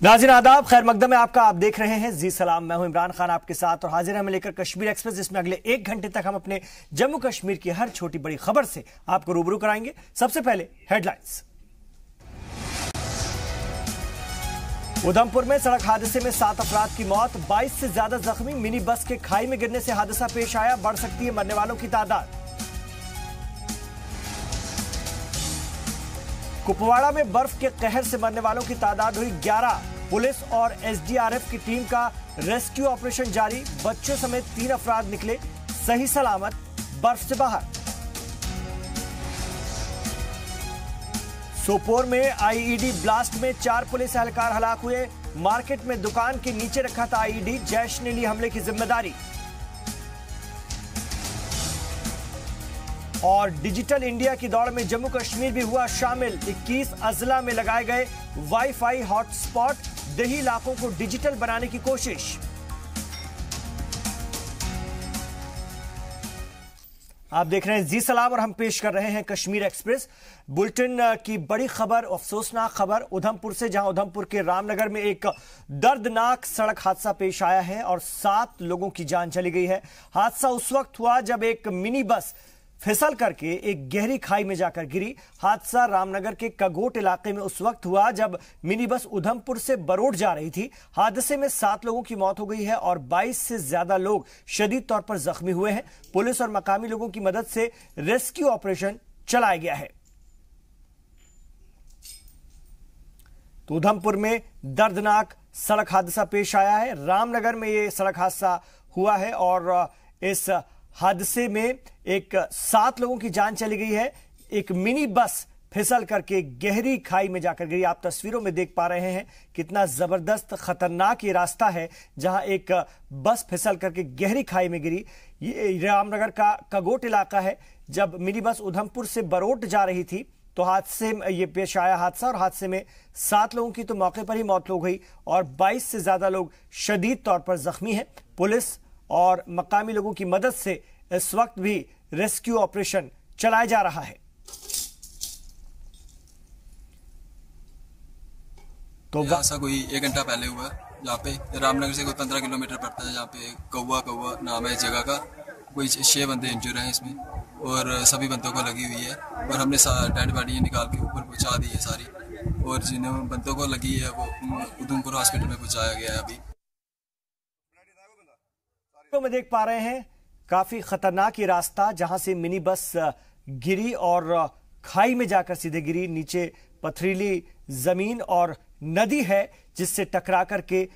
नाज़रीन आदाब, खैर मकदम में आपका। आप देख रहे हैं जी सलाम। मैं हूं इमरान खान आपके साथ और हाजिर है मैं लेकर कश्मीर एक्सप्रेस, जिसमें अगले 1 घंटे तक हम अपने जम्मू कश्मीर की हर छोटी बड़ी खबर से आपको रूबरू कराएंगे। सबसे पहले हेडलाइंस। उधमपुर में सड़क हादसे में 7 अफराद की मौत, 22 से ज्यादा जख्मी। मिनी बस के खाई में गिरने से हादसा पेश आया, बढ़ सकती है मरने वालों की तादाद। कुपवाड़ा में बर्फ के कहर से मरने वालों की तादाद हुई 11। पुलिस और एसडीआरएफ की टीम का रेस्क्यू ऑपरेशन जारी, बच्चों समेत 3 अफराद निकले सही सलामत बर्फ से बाहर। सोपोर में आईईडी ब्लास्ट में 4 पुलिस एहलकार हलाक हुए। मार्केट में दुकान के नीचे रखा था आईईडी, जैश ने ली हमले की जिम्मेदारी। और डिजिटल इंडिया की दौड़ में जम्मू कश्मीर भी हुआ शामिल। 21 अजला में लगाए गए वाईफाई हॉटस्पॉट, देही इलाकों को डिजिटल बनाने की कोशिश। आप देख रहे हैं जी सलाम और हम पेश कर रहे हैं कश्मीर एक्सप्रेस। बुलेटिन की बड़ी खबर, अफसोसनाक खबर उधमपुर से, जहां उधमपुर के रामनगर में एक दर्दनाक सड़क हादसा पेश आया है और 7 लोगों की जान चली गई है। हादसा उस वक्त हुआ जब एक मिनी बस फिसल करके एक गहरी खाई में जाकर गिरी। हादसा रामनगर के कगोट इलाके में उस वक्त हुआ जब मिनी बस उधमपुर से बरोड जा रही थी। हादसे में 7 लोगों की मौत हो गई है और 22 से ज्यादा लोग शदीद तौर पर जख्मी हुए हैं। पुलिस और मकामी लोगों की मदद से रेस्क्यू ऑपरेशन चलाया गया है। तो उधमपुर में दर्दनाक सड़क हादसा पेश आया है। रामनगर में यह सड़क हादसा हुआ है और इस हादसे में 7 लोगों की जान चली गई है। एक मिनी बस फिसल करके गहरी खाई में जाकर गिरी। आप तस्वीरों में देख पा रहे हैं कितना जबरदस्त खतरनाक ये रास्ता है जहां एक बस फिसल करके गहरी खाई में गिरी। ये रामनगर का कगोट इलाका है। जब मिनी बस उधमपुर से बरोट जा रही थी तो हादसे में ये पेश आया हादसा, और हादसे में 7 लोगों की तो मौके पर ही मौत हो गई और 22 से ज्यादा लोग शदीद तौर पर जख्मी हैं। पुलिस और मकामी लोगों की मदद से इस वक्त भी रेस्क्यू ऑपरेशन चलाया जा रहा है। तो ऐसा कोई 1 घंटा पहले हुआ जहाँ पे रामनगर से कोई 15 किलोमीटर पड़ता है, जहाँ पे कौवा नाम है इस जगह का। कोई 6 बंदे इंजर हैं इसमें और सभी बंदों को लगी हुई है और हमने डेड बॉडी निकाल के ऊपर पहुँचा दी है सारी, और जिन बंदों को लगी है वो उधमपुर हॉस्पिटल में पहुँचाया गया है। अभी तो मैं देख पा रहे हैं काफी खतरनाक ये रास्ता जहां से मिनी बस गिरी और खाई में जाकर सीधे गिरी। नीचे पथरीली जमीन और नदी है जिससे टकरा करके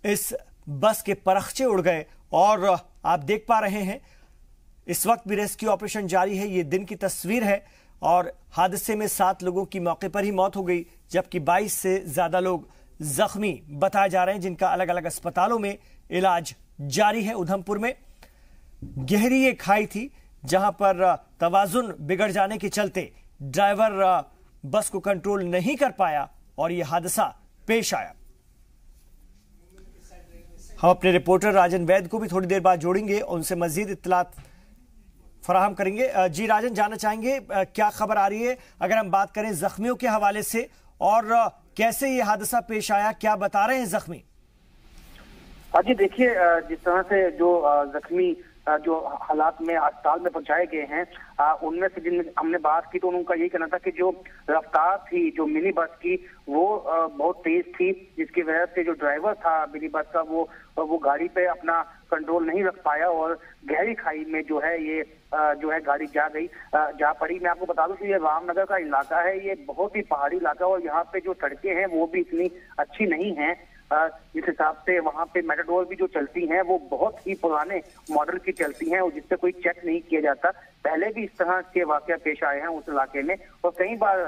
इस बस के परखचे उड़ गए और आप देख पा रहे हैं इस वक्त भी रेस्क्यू ऑपरेशन जारी है। ये दिन की तस्वीर है और हादसे में 7 लोगों की मौके पर ही मौत हो गई, जबकि 22 से ज्यादा लोग जख्मी बताए जा रहे हैं जिनका अलग अलग अस्पतालों में इलाज जारी है। उधमपुर में गहरी ये खाई थी जहां पर तवाजुन बिगड़ जाने के चलते ड्राइवर बस को कंट्रोल नहीं कर पाया और यह हादसा पेश आया। हम अपने रिपोर्टर राजन वैद को भी थोड़ी देर बाद जोड़ेंगे, उनसे मजीद इत्तलात फराहम करेंगे। जी राजन, जानना चाहेंगे क्या खबर आ रही है अगर हम बात करें जख्मियों के हवाले से, और कैसे ये हादसा पेश आया, क्या बता रहे हैं जख्मी? हाँ जी, देखिए जिस तरह से जो जख्मी जो हालात में अस्पताल में पहुंचाए गए हैं, उनमें से जिन हमने बात की तो उनका यही कहना था कि जो रफ्तार थी जो मिनी बस की वो बहुत तेज थी, जिसकी वजह से जो ड्राइवर था मिनी बस का वो गाड़ी पे अपना कंट्रोल नहीं रख पाया और गहरी खाई में जो है ये गाड़ी जा पड़ी। मैं आपको बता दूं कि ये रामनगर का इलाका है, ये बहुत ही पहाड़ी इलाका और यहाँ पे जो सड़कें हैं वो भी इतनी अच्छी नहीं है। जिस हिसाब से वहाँ पे मेटाडोर भी जो चलती हैं वो बहुत ही पुराने मॉडल की चलती हैं और जिससे कोई चेक नहीं किया जाता। पहले भी इस तरह के वाकया पेश आए हैं उस इलाके में और कई बार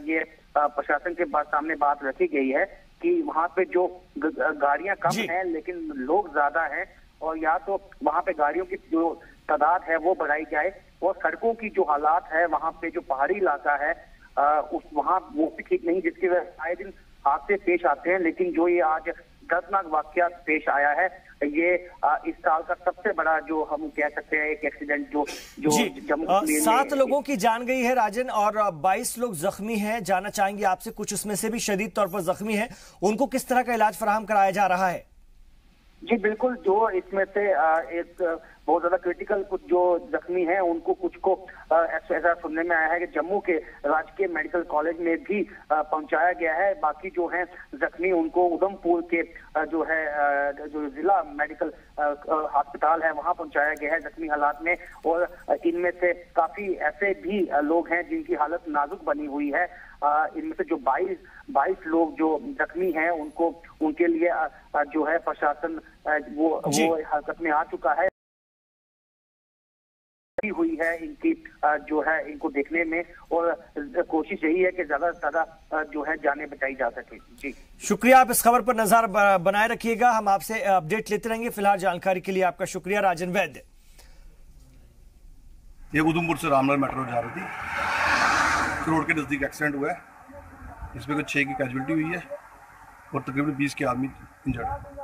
ये प्रशासन के सामने बात रखी गई है कि वहाँ पे जो गाड़ियां कम हैं लेकिन लोग ज्यादा हैं, और या तो वहाँ पे गाड़ियों की जो तादाद है वो बढ़ाई जाए और सड़कों की जो हालात है वहाँ पे जो पहाड़ी इलाका है वहाँ वो भी ठीक नहीं, जिसकी वजह से आए दिन हादसे पेश आते हैं। लेकिन जो ये आज दर्दनाक वाकया पेश आया है ये इस साल का सबसे बड़ा जो हम कह सकते हैं एक एक्सीडेंट जो जम्मू कश्मीर 7 लोगों की जान गई है राजन, और 22 लोग जख्मी हैं। जानना चाहेंगे आपसे, कुछ उसमें से भी शदीद तौर पर जख्मी हैं, उनको किस तरह का इलाज फराहम कराया जा रहा है? जी बिल्कुल, जो इसमें से एक बहुत ज्यादा क्रिटिकल कुछ जो जख्मी हैं उनको कुछ को ऐसा सुनने में आया है कि जम्मू के राजकीय मेडिकल कॉलेज में भी पहुंचाया गया है। बाकी जो हैं जख्मी उनको उधमपुर के जो है जो जिला मेडिकल अस्पताल है वहां पहुंचाया गया है जख्मी हालात में। और इनमें से काफी ऐसे भी लोग हैं जिनकी हालत नाजुक बनी हुई है। इनमें से जो 22 लोग जो जख्मी हैं उनको उनके लिए जो है प्रशासन वो हरकत में आ चुका है हुई है इनकी जो है इनको देखने में, और कोशिश यही है कि ज्यादा से ज्यादा जो है जानें बचाई जा सके। जी शुक्रिया, आप इस खबर पर नजर बनाए रखिएगा, हम आपसे अपडेट लेते रहेंगे। फिलहाल जानकारी के लिए आपका शुक्रिया राजन वैद्य। ये उधमपुर से रामनगर मेट्रो जा रही थी, रोड के नजदीक एक्सीडेंट हुआ है, इसमें कुछ 6 की कैजुअलिटी हुई है और तकरीबन 20 के आदमी इंजर्ड।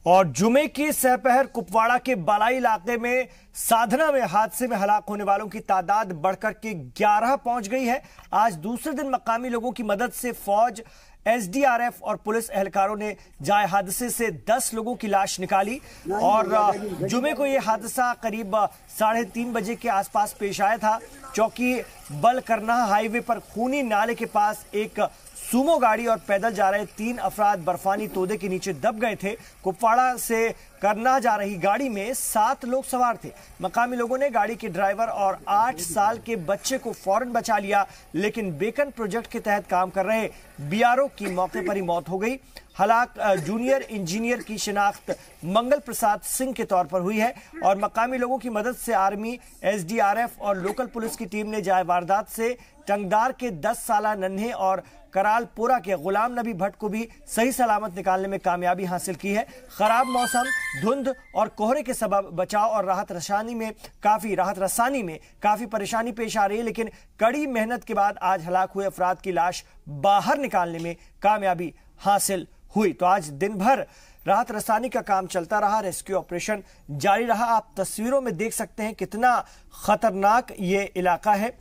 और जुमे की सहपहर कुपवाड़ा के बालाई इलाके में साधना में हादसे में हलाक होने वालों की तादाद बढ़कर के 11 पहुंच गई है। आज दूसरे दिन मकामी लोगों की मदद से फौज, एसडीआरएफ और पुलिस एहलकारों ने जाए हादसे से 10 लोगों की लाश निकाली। और जुमे को यह हादसा करीब 3:30 बजे के आसपास पेश आया था। चौकी बल करना हाईवे पर खूनी नाले के पास एक सूमो गाड़ी और पैदल जा रहे 3 अफराद बर्फानी तोदे के नीचे दब गए थे। कुपवाड़ा से करना जा रही गाड़ी में 7 लोग सवार थे। मकामी लोगों ने गाड़ी के ड्राइवर और 8 साल के बच्चे को फौरन बचा लिया, लेकिन बेकन प्रोजेक्ट के तहत काम कर रहे बीआरओ की मौके पर ही मौत हो गई। हलाक जूनियर इंजीनियर की शिनाख्त मंगल प्रसाद सिंह के तौर पर हुई है और मकामी लोगों की मदद से आर्मी, एसडीआरएफ और लोकल पुलिस की टीम ने जाए वारदात से टंगदार के 10 साला नन्हे और करालपुरा के गुलाम नबी भट्ट को भी सही सलामत निकालने में कामयाबी हासिल की है। खराब मौसम, धुंध और कोहरे के सबब बचाव और राहत रसानी में काफी परेशानी पेश आ रही है, लेकिन कड़ी मेहनत के बाद आज हलाक हुए अफराद की लाश बाहर निकालने में कामयाबी हासिल हुई। तो आज दिन भर राहत रसानी का काम चलता रहा, रेस्क्यू ऑपरेशन जारी रहा। आप तस्वीरों में देख सकते हैं कितना खतरनाक ये इलाका है,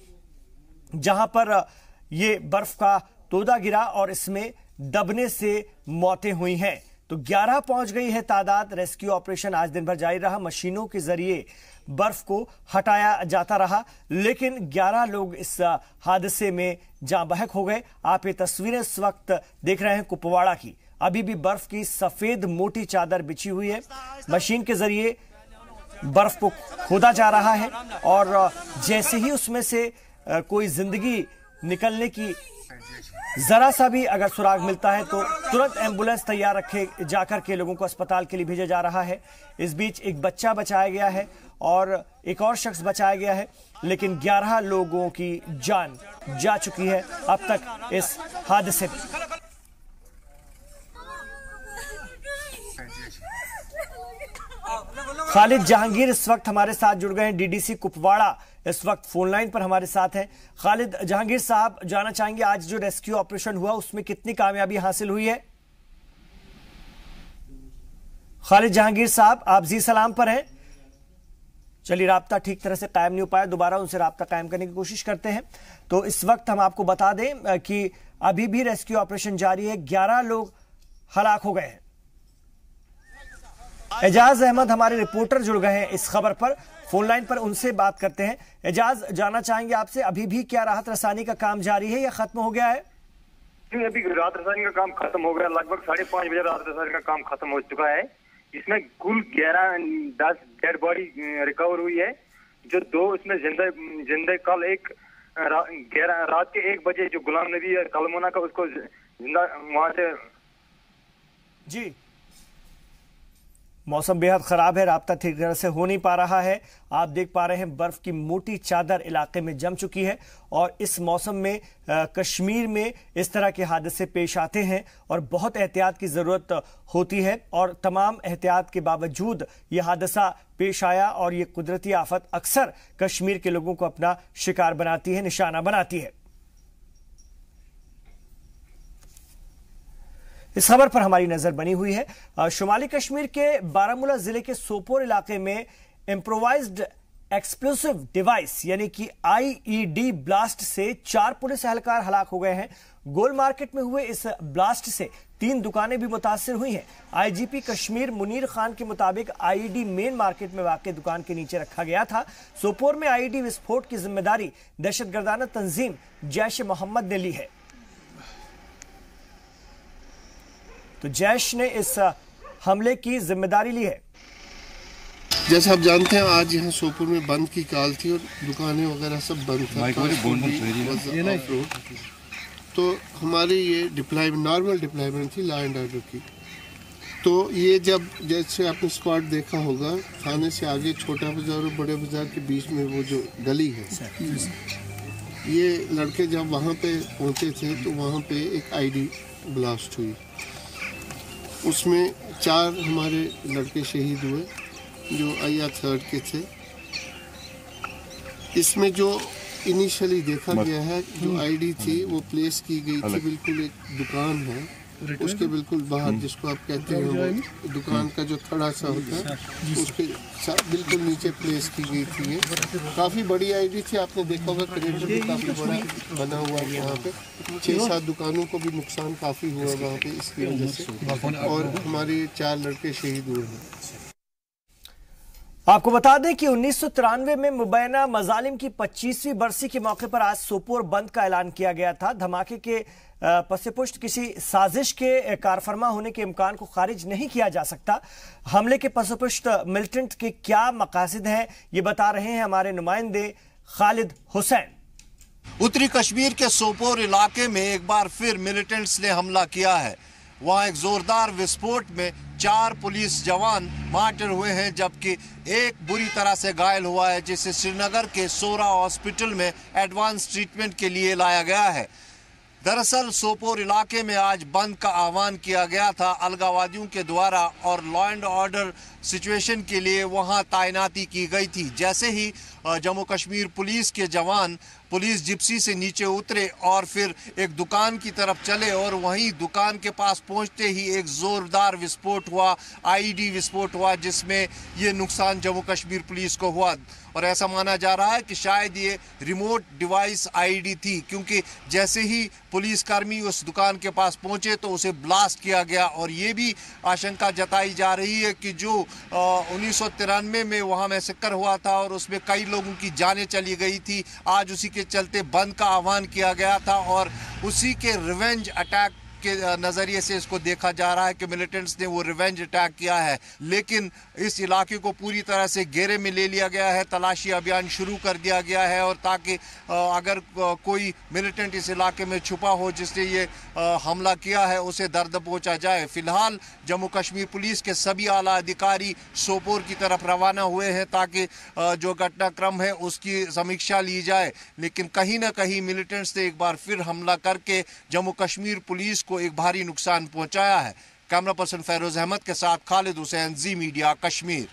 जहां पर ये बर्फ का तोदा गिरा और इसमें दबने से मौतें हुई हैं। तो 11 पहुंच गई है तादाद। रेस्क्यू ऑपरेशन आज दिन भर जारी रहा, मशीनों के जरिए बर्फ को हटाया जाता रहा, लेकिन 11 लोग इस हादसे में जान बहक हो गए। आप ये तस्वीरें इस वक्त देख रहे हैं कुपवाड़ा की। अभी भी बर्फ की सफेद मोटी चादर बिछी हुई है, मशीन के जरिए बर्फ को खोदा जा रहा है और जैसे ही उसमें से कोई जिंदगी निकलने की जरा सा भी अगर सुराग मिलता है तो तुरंत एम्बुलेंस तैयार रखे जाकर के लोगों को अस्पताल के लिए भेजा जा रहा है। इस बीच एक बच्चा बचाया गया है और एक और शख्स बचाया गया है, लेकिन 11 लोगों की जान जा चुकी है अब तक इस हादसे में। खालिद जहांगीर इस वक्त हमारे साथ जुड़ गए हैं, डीडीसी कुपवाड़ा इस वक्त फोन लाइन पर हमारे साथ हैं। खालिद जहांगीर साहब, जानना चाहेंगे आज जो रेस्क्यू ऑपरेशन हुआ उसमें कितनी कामयाबी हासिल हुई है? खालिद जहांगीर साहब, आप जी सलाम पर हैं। चलिए, राब्ता ठीक तरह से कायम नहीं हो पाया, दोबारा उनसे राब्ता कायम करने की कोशिश करते हैं। तो इस वक्त हम आपको बता दें कि अभी भी रेस्क्यू ऑपरेशन जारी है, 11 लोग हलाक हो गए हैं। एजाज अहमद हमारे रिपोर्टर जुड़ गए हैं इस खबर पर, फोन लाइन पर उनसे बात करते हैं। एजाज, जानना चाहेंगे आपसे, अभी भी क्या राहत रसानी का काम जारी है या खत्म हो गया है? जी, अभी राहत रसानी का काम खत्म हो गया। लगभग 5:30 बजे राहत रसानी का काम खत्म हो चुका है। इसमें कुल 10 डेड बॉडी रिकवर हुई है, जो 2 इसमें जिंदे कल एक रात के 1 बजे जो गुलाम नबी कलमोना का उसको जिंदा वहां से। जी, मौसम बेहद खराब है, राब्ता ठीक तरह से हो नहीं पा रहा है। आप देख पा रहे हैं बर्फ की मोटी चादर इलाके में जम चुकी है और इस मौसम में कश्मीर में इस तरह के हादसे पेश आते हैं और बहुत एहतियात की जरूरत होती है और तमाम एहतियात के बावजूद यह हादसा पेश आया और ये कुदरती आफत अक्सर कश्मीर के लोगों को अपना शिकार बनाती है, निशाना बनाती है। इस खबर पर हमारी नजर बनी हुई है। शुमाली कश्मीर के बारामूला जिले के सोपोर इलाके में इम्प्रोवाइज्ड एक्सप्लोसिव डिवाइस यानी कि आईईडी ब्लास्ट से 4 पुलिस एहलकार हलाक हो गए हैं। गोल मार्केट में हुए इस ब्लास्ट से 3 दुकानें भी मुतासिर हुई हैं। आईजीपी कश्मीर मुनीर खान के मुताबिक आईईडी मेन मार्केट में वाक़ दुकान के नीचे रखा गया था। सोपोर में आईईडी विस्फोट की जिम्मेदारी दहशतगर्दाना तंजीम जैश मोहम्मद ने ली है। तो जैश ने इस हमले की जिम्मेदारी ली है। जैसे आप जानते हैं आज यहाँ सोपुर में बंद की काल थी और दुकानें वगैरह सब बंद था। तो हमारी ये नॉर्मल डिप्लॉयमेंट थी लॉ एंड ऑर्डर की। तो ये जब जैसे आपने स्पॉट देखा होगा थाने से आगे छोटा बाजार और बड़े बाजार के बीच में वो जो गली है, ये लड़के जब वहाँ पे पहुँचे थे तो वहाँ पे एक आईडी ब्लास्ट हुई। उसमें 4 हमारे लड़के शहीद हुए जो आईआर 3 के थे। इसमें जो इनिशियली देखा गया है जो आईडी थी वो प्लेस की गई थी बिल्कुल एक दुकान है उसके बिल्कुल बाहर, जिसको आप कहते हैं वो दुकान का जो थड़ा सा होता है उसके बिल्कुल नीचे प्लेस की गई थी। ये काफ़ी बड़ी आईडी थी, आपने देखा होगा करेक्टर भी काफ़ी बड़ा बना हुआ है। यहाँ पे 6-7 दुकानों को भी नुकसान काफ़ी हुआ वहाँ पे इसकी वजह से, और हमारे 4 लड़के शहीद हुए हैं। आपको बता दें कि 1993 में मुबैना मजालिम की 25वीं बरसी के मौके पर आज सोपोर बंद का ऐलान किया गया था। धमाके के पसेपुष्ट किसी साजिश के कारफरमा होने के इम्कान को खारिज नहीं किया जा सकता। हमले के पसेपुष्ट मिलिटेंट के क्या मकासद हैं ये बता रहे हैं हमारे नुमाइंदे खालिद हुसैन। उत्तरी कश्मीर के सोपोर इलाके में एक बार फिर मिलिटेंट्स ने हमला किया है। वहां एक जोरदार विस्फोट में 4 पुलिस जवान मार्टर हुए हैं, जबकि एक बुरी तरह से घायल हुआ है, जिसे श्रीनगर के सोरा हॉस्पिटल में एडवांस ट्रीटमेंट के लिए लाया गया है। दरअसल सोपोर इलाके में आज बंद का आह्वान किया गया था अलगावादियों के द्वारा, और लॉ एंड ऑर्डर सिचुएशन के लिए वहां तैनाती की गई थी। जैसे ही जम्मू कश्मीर पुलिस के जवान पुलिस जिप्सी से नीचे उतरे और फिर एक दुकान की तरफ चले, और वहीं दुकान के पास पहुंचते ही एक जोरदार विस्फोट हुआ, आईईडी विस्फोट हुआ, जिसमें ये नुकसान जम्मू कश्मीर पुलिस को हुआ। और ऐसा माना जा रहा है कि शायद ये रिमोट डिवाइस आईईडी थी, क्योंकि जैसे ही पुलिसकर्मी उस दुकान के पास पहुंचे तो उसे ब्लास्ट किया गया। और ये भी आशंका जताई जा रही है कि जो 1993 में वहाँ मैसेकर हुआ था और उसमें कई लोगों की जानें चली गई थी, आज उसी के चलते बंद का आह्वान किया गया था, और उसी के रिवेंज अटैक के नज़रिए से इसको देखा जा रहा है कि मिलिटेंट्स ने वो रिवेंज अटैक किया है। लेकिन इस इलाके को पूरी तरह से घेरे में ले लिया गया है, तलाशी अभियान शुरू कर दिया गया है, और ताकि अगर कोई मिलिटेंट इस इलाके में छुपा हो जिसने ये हमला किया है उसे दर्द पहुंचा जाए। फिलहाल जम्मू कश्मीर पुलिस के सभी आला अधिकारी सोपोर की तरफ रवाना हुए हैं ताकि जो घटनाक्रम है उसकी समीक्षा ली जाए। लेकिन कहीं ना कहीं मिलिटेंट्स ने एक बार फिर हमला करके जम्मू कश्मीर पुलिस को एक भारी नुकसान पहुंचाया है। कैमरा पर्सन फैरोज अहमद के साथ खालिद हुसैन, जी मीडिया कश्मीर।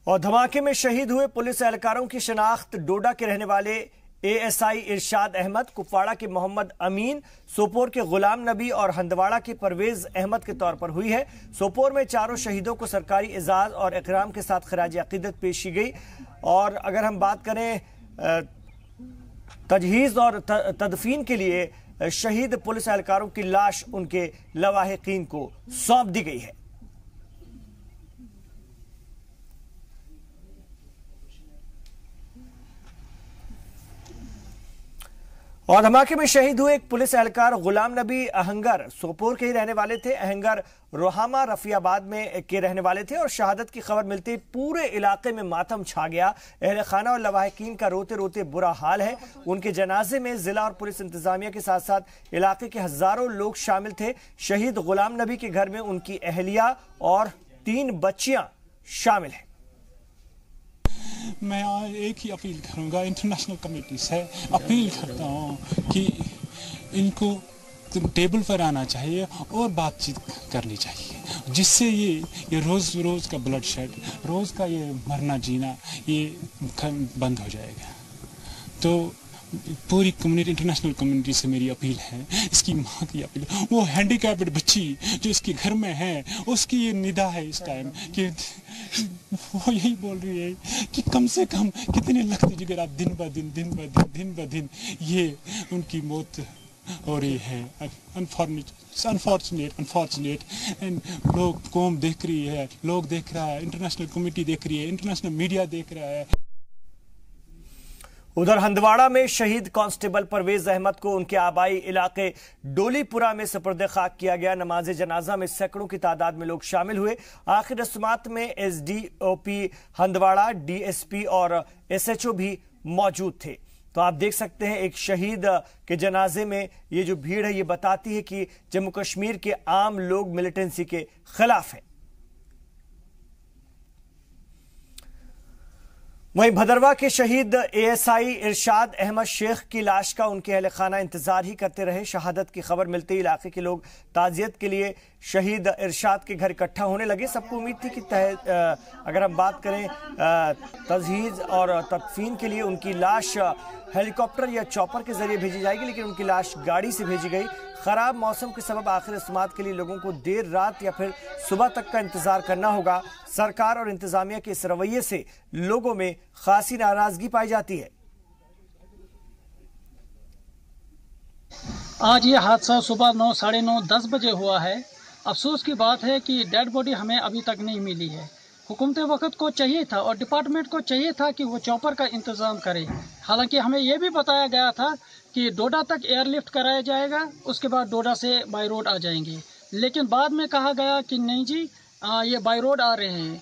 और धमाके में शहीद हुए पुलिस एहलकारों की शनाख्त डोडा के रहने वाले एएसआई इरशाद अहमद, कुपवाड़ा के मोहम्मद अमीन, सोपोर के गुलाम नबी और हंदवाड़ा के परवेज अहमद के तौर पर हुई है। सोपोर में चारों शहीदों को सरकारी एजाज और इकराम के साथ खराज अकीदत पेश की गई। और अगर हम बात करें तजहीज और तदफीन के लिए शहीद पुलिस एहलकारों की लाश उनके लवाहिकीन को सौंप दी गई है। और धमाके में शहीद हुए एक पुलिस एहलकार गुलाम नबी अहंगर सोपोर के ही रहने वाले थे। अहंगर रोहामा रफियाबाद में के रहने वाले थे और शहादत की खबर मिलते ही पूरे इलाके में मातम छा गया। अहले खाना और लवाहिकीन का रोते रोते बुरा हाल है। उनके जनाजे में जिला और पुलिस इंतजामिया के साथ साथ इलाके के हजारों लोग शामिल थे। शहीद गुलाम नबी के घर में उनकी अहलिया और 3 बच्चियां शामिल हैं। मैं एक ही अपील करूंगा इंटरनेशनल कमेटी से, अपील करता हूं कि इनको टेबल पर आना चाहिए और बातचीत करनी चाहिए, जिससे ये रोज़ का ब्लड शेड, रोज़ का ये मरना जीना ये बंद हो जाएगा। तो पूरी कम्युनिटी, इंटरनेशनल कम्युनिटी से मेरी अपील है, इसकी माँ की अपील, वो हैंडीकैप्ड बच्ची जो इसके घर में है, उसकी ये निदा है इस टाइम कि वो यही बोल रही है कि कम से कम कितने लाख जिगर आप दिन ब दिन ये उनकी मौत हो रही है। अनफॉर्चुनेट एंड लोग कौम देख रही है, लोग देख रहा है, इंटरनेशनल कम्युनिटी देख रही है, इंटरनेशनल मीडिया देख रहा है। उधर हंदवाड़ा में शहीद कांस्टेबल परवेज अहमद को उनके आबाई इलाके डोलीपुरा में सुपुर्द खाक किया गया। नमाज जनाजा में सैकड़ों की तादाद में लोग शामिल हुए। आखिर रस्मात में एसडीओपी हंदवाड़ा, डीएसपी और एसएचओ भी मौजूद थे। तो आप देख सकते हैं एक शहीद के जनाजे में ये जो भीड़ है ये बताती है कि जम्मू कश्मीर के आम लोग मिलिटेंसी के खिलाफ हैं। वहीं भदरवा के शहीद एएसआई इरशाद अहमद शेख की लाश का उनके अहले खाना इंतजार ही करते रहे। शहादत की खबर मिलते ही इलाके के लोग ताजियत के लिए शहीद इरशाद के घर इकट्ठा होने लगे। सबको उम्मीद थी कि अगर हम बात करें तजहीज और तदफीन के लिए उनकी लाश हेलीकॉप्टर या चॉपर के जरिए भेजी जाएगी, लेकिन उनकी लाश गाड़ी से भेजी गई। खराब मौसम के सबब आखिर रस्मात के लिए लोगों को देर रात या फिर सुबह तक का इंतजार करना होगा। सरकार और इंतजामिया के इस रवैये से लोगों में खासी नाराजगी पाई जाती है। आज ये हादसा सुबह 9, साढ़े 9, 10 बजे हुआ है। अफसोस की बात है कि डेड बॉडी हमें अभी तक नहीं मिली है। हुकूमत वक्त को चाहिए था और डिपार्टमेंट को चाहिए था कि वो चॉपर का इंतजाम करे। हालांकि हमें ये भी बताया गया था कि डोडा तक एयरलिफ्ट कराया जाएगा, उसके बाद डोडा से बाई रोड आ जाएंगे, लेकिन बाद में कहा गया कि नहीं जी ये बाई रोड आ रहे हैं।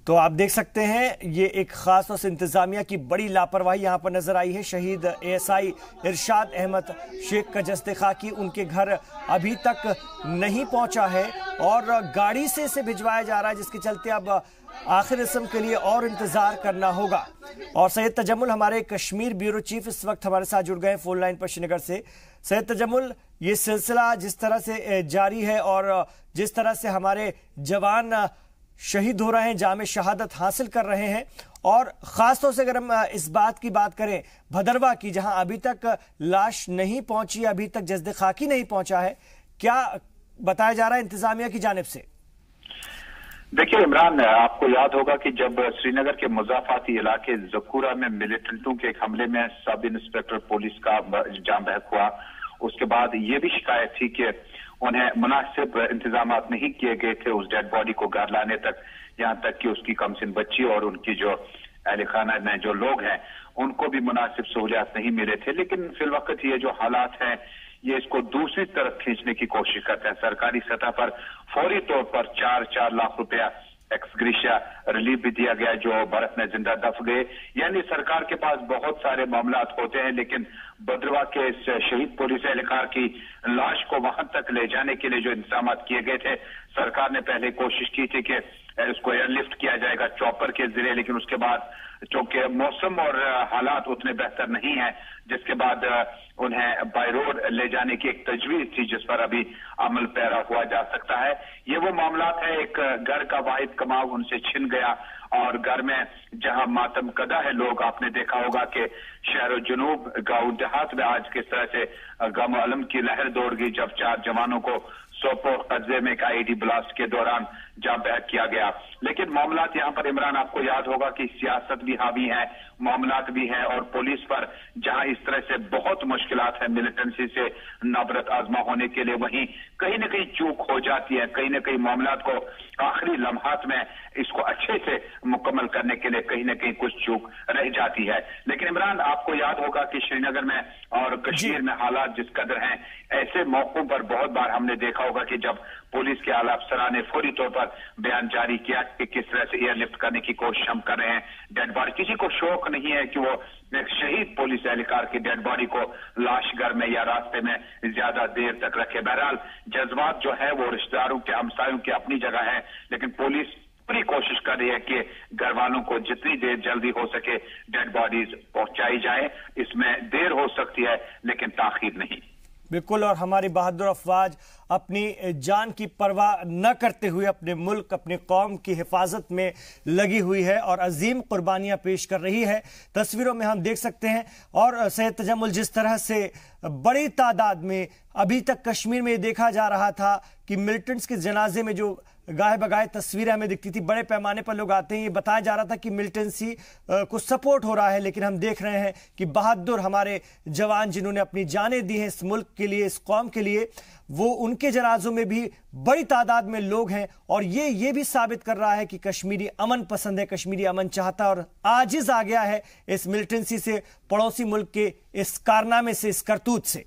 तो आप देख सकते हैं ये एक खास तौर से इंतजामिया की बड़ी लापरवाही यहां पर नजर आई है। शहीद एएसआई इरशाद अहमद शेख का जस्ते खाकी उनके घर अभी तक नहीं पहुंचा है और गाड़ी से इसे भिजवाया जा रहा है, जिसके चलते अब आखिर रस्म के लिए और इंतजार करना होगा। और सैयद तजम्मुल हमारे कश्मीर ब्यूरो चीफ इस वक्त हमारे साथ जुड़ गए फोन लाइन पर श्रीनगर से। सैयद तजम्मुल, ये सिलसिला जिस तरह से जारी है और जिस तरह से हमारे जवान शहीद हो रहे हैं, जामे शहादत हासिल कर रहे हैं, और खासतौर से अगर हम इस बात की बात करें भदरवा की, जहां अभी तक लाश नहीं पहुंची, अभी तक जस्दे खाकी नहीं पहुंचा है, क्या बताया जा रहा है इंतजामिया की जानिब से? देखिए इमरान, आपको याद होगा कि जब श्रीनगर के मुजाफाती इलाके जकूरा में मिलिटेंटों के एक हमले में सब इंस्पेक्टर पुलिस का जान बहक हुआ, उसके बाद ये भी शिकायत थी कि उन्हें मुनासिब इंतजाम नहीं किए गए थे उस डेड बॉडी को घर लाने तक, यहाँ तक कि उसकी कमसिन बच्ची और उनकी जो अहले खाना में जो लोग हैं उनको भी मुनासिब सहूलियात नहीं मिले थे। लेकिन फिलवक्त ये जो हालात हैं ये इसको दूसरी तरफ खींचने की कोशिश करते हैं। सरकारी सतह पर फौरी तौर पर 4 लाख रुपया एक्सग्रेशिया रिलीफ भी दिया गया जो भारत में जिंदा दफ गए। यानी सरकार के पास बहुत सारे मामलात होते हैं, लेकिन भद्रवा के शहीद पुलिस एहलकार की लाश को वहां तक ले जाने के लिए जो इंतजाम किए गए थे, सरकार ने पहले कोशिश की थी कि इसको एयरलिफ्ट किया जाएगा चॉपर के जरिए, लेकिन उसके बाद चूंकि मौसम और हालात उतने बेहतर नहीं है, जिसके बाद उन्हें बाय रोड ले जाने की एक तजवीज थी जिस पर अभी अमल पैरा हुआ जा सकता है। ये वो मामलात है, एक घर का वाहिद कमाव उनसे छिन गया और घर में जहां मातम कदा है लोग, आपने देखा होगा कि शहर जुनूब गांव देहात में आज किस तरह से गम अलम की लहर दौड़ गई जब 4 जवानों को सोपोर कब्जे में एक आईडी ब्लास्ट के दौरान जाम बहक किया गया। लेकिन मामलात यहाँ पर इमरान आपको याद होगा कि सियासत भी हावी है, मामलात भी है, और पुलिस पर जहां इस तरह से बहुत मुश्किलात है मिलिटेंसी से नबरत आजमा होने के लिए, वहीं कहीं न कहीं चूक हो जाती है, कहीं न कहीं मामलात को आखिरी लम्हात में इसको अच्छे से मुकम्मल करने के लिए कहीं न कहीं कुछ चूक रह जाती है। लेकिन इमरान आपको याद होगा कि श्रीनगर में और कश्मीर में हालात जिस कदर हैं, ऐसे मौकों पर बहुत बार हमने देखा होगा कि जब पुलिस के आला अफसरान ने फौरी तौर पर बयान जारी किया कि किस तरह से एयरलिफ्ट करने की कोशिश हम कर रहे हैं डेड बॉडी। किसी को शौक नहीं है कि वो एक शहीद पुलिस एहलकार की डेड बॉडी को लाश घर में या रास्ते में ज्यादा देर तक रखे। बहरहाल जज्बात जो है वो रिश्तेदारों के, हमसायों की अपनी जगह है, लेकिन पुलिस पूरी कोशिश कर रही है कि घर वालों को जितनी देर जल्दी हो सके डेड बॉडीज पहुंचाई जाए। इसमें देर हो सकती है लेकिन ताखीर नहीं। बिल्कुल, और हमारी बहादुर अफवाज अपनी जान की परवाह न करते हुए अपने मुल्क, अपनी कौम की हिफाजत में लगी हुई है और अजीम कुर्बानियां पेश कर रही है। तस्वीरों में हम देख सकते हैं। और सैयद तजम्मुल, जिस तरह से बड़ी तादाद में अभी तक कश्मीर में देखा जा रहा था कि मिलिटेंट्स के जनाजे में जो गाहे बगाहे तस्वीरें हमें दिखती थी, बड़े पैमाने पर लोग आते हैं, ये बताया जा रहा था कि मिलिटेंसी को सपोर्ट हो रहा है, लेकिन हम देख रहे हैं कि बहादुर हमारे जवान जिन्होंने अपनी जानें दी हैं इस मुल्क के लिए, इस कौम के लिए, वो उनके जनाजों में भी बड़ी तादाद में लोग हैं। और ये भी साबित कर रहा है कि कश्मीरी अमन पसंद है, कश्मीरी अमन चाहता है और आजिज आ गया है इस मिलिटेंसी से, पड़ोसी मुल्क के इस कारनामे से, इस करतूत से।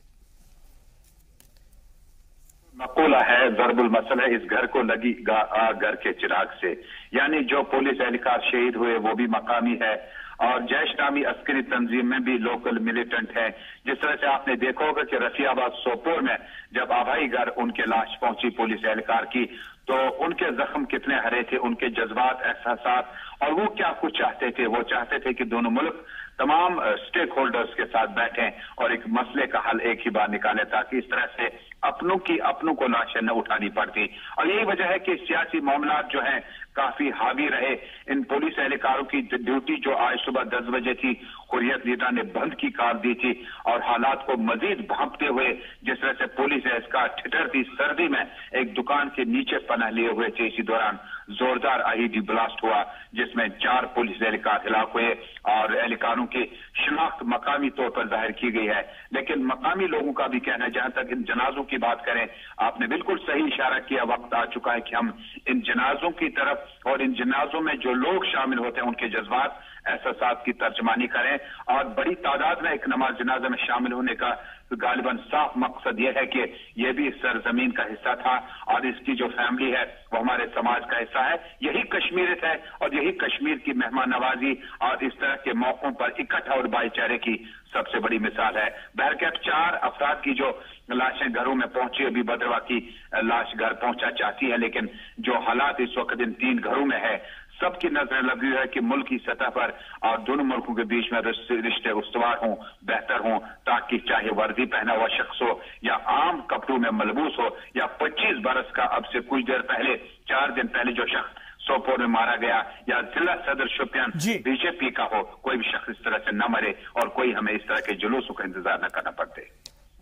मकूला है, ज़रबुल मसल है, इस घर को लगी घर के चिराग से। यानी जो पुलिस एहलकार शहीद हुए वो भी मकामी है और जैश नामी अस्करी तंजीम में भी लोकल मिलिटेंट है। जिस तरह से आपने देखा होगा कि रफियाबाद सोपोर में जब आबाई घर उनके लाश पहुंची पुलिस एहलकार की, तो उनके जख्म कितने हरे थे, उनके जज्बात, एहसासात, और वो क्या कुछ चाहते थे। वो चाहते थे कि दोनों मुल्क तमाम स्टेक होल्डर्स के साथ बैठें और एक मसले का हल एक ही बार निकालें, ताकि इस तरह से अपनों को लाशें न उठानी पड़ती। और यही वजह है कि सियासी मामला जो है काफी हावी रहे। इन पुलिस एहलकारों की ड्यूटी जो आज सुबह 10 बजे थी, हुर्रियत लीडर ने बंद की कार दी थी और हालात को मजीद भांपते हुए जिस तरह से पुलिस एहलकार ठिठुरती सर्दी में एक दुकान के नीचे पनाह लिए हुए थे, इसी दौरान जोरदार आईईडी ब्लास्ट हुआ जिसमें 4 पुलिस एहलकार हिलाक हुए और एहलकारों की शिनाख्त मकामी तौर पर जाहिर की गई है। लेकिन मकामी लोगों का भी कहना है, जहां तक इन जनाजों की बात करें, आपने बिल्कुल सही इशारा किया, वक्त आ चुका है कि हम इन जनाजों की तरफ और इन जनाजों में जो लोग शामिल होते हैं उनके जज्बात, एहसासात की तर्जमानी करें। और बड़ी तादाद में एक नमाज जनाजा में शामिल होने का गालिबन साफ मकसद यह है कि यह भी सरजमीन का हिस्सा था और इसकी जो फैमिली है वो हमारे समाज का हिस्सा है। यही कश्मीरियत है और यही कश्मीर की मेहमान नवाजी और इस तरह के मौकों पर इकट्ठा और भाईचारे की सबसे बड़ी मिसाल है। बहरकैफ 4 अफराद की जो लाशें घरों में पहुंची, अभी बदरवा की लाश घर पहुंचा चाहती है, लेकिन जो हालात इस वक्त इन 3 घरों में है, सबकी नजर लगी है कि मुल्क की सतह पर और दोनों मुल्कों के बीच में रिश्ते उस्तवार हों, बेहतर हों, ताकि चाहे वर्दी पहना हुआ शख्स हो या आम कपड़ों में मलबूस हो या 25 बरस का अब से कुछ देर पहले 4 दिन पहले जो शख्स सोपोर में मारा गया या जिला सदर शोपियान बीजेपी का हो, कोई भी शख्स इस तरह से न मरे और कोई हमें इस तरह के जुलूसों का इंतजार न करना पड़ते।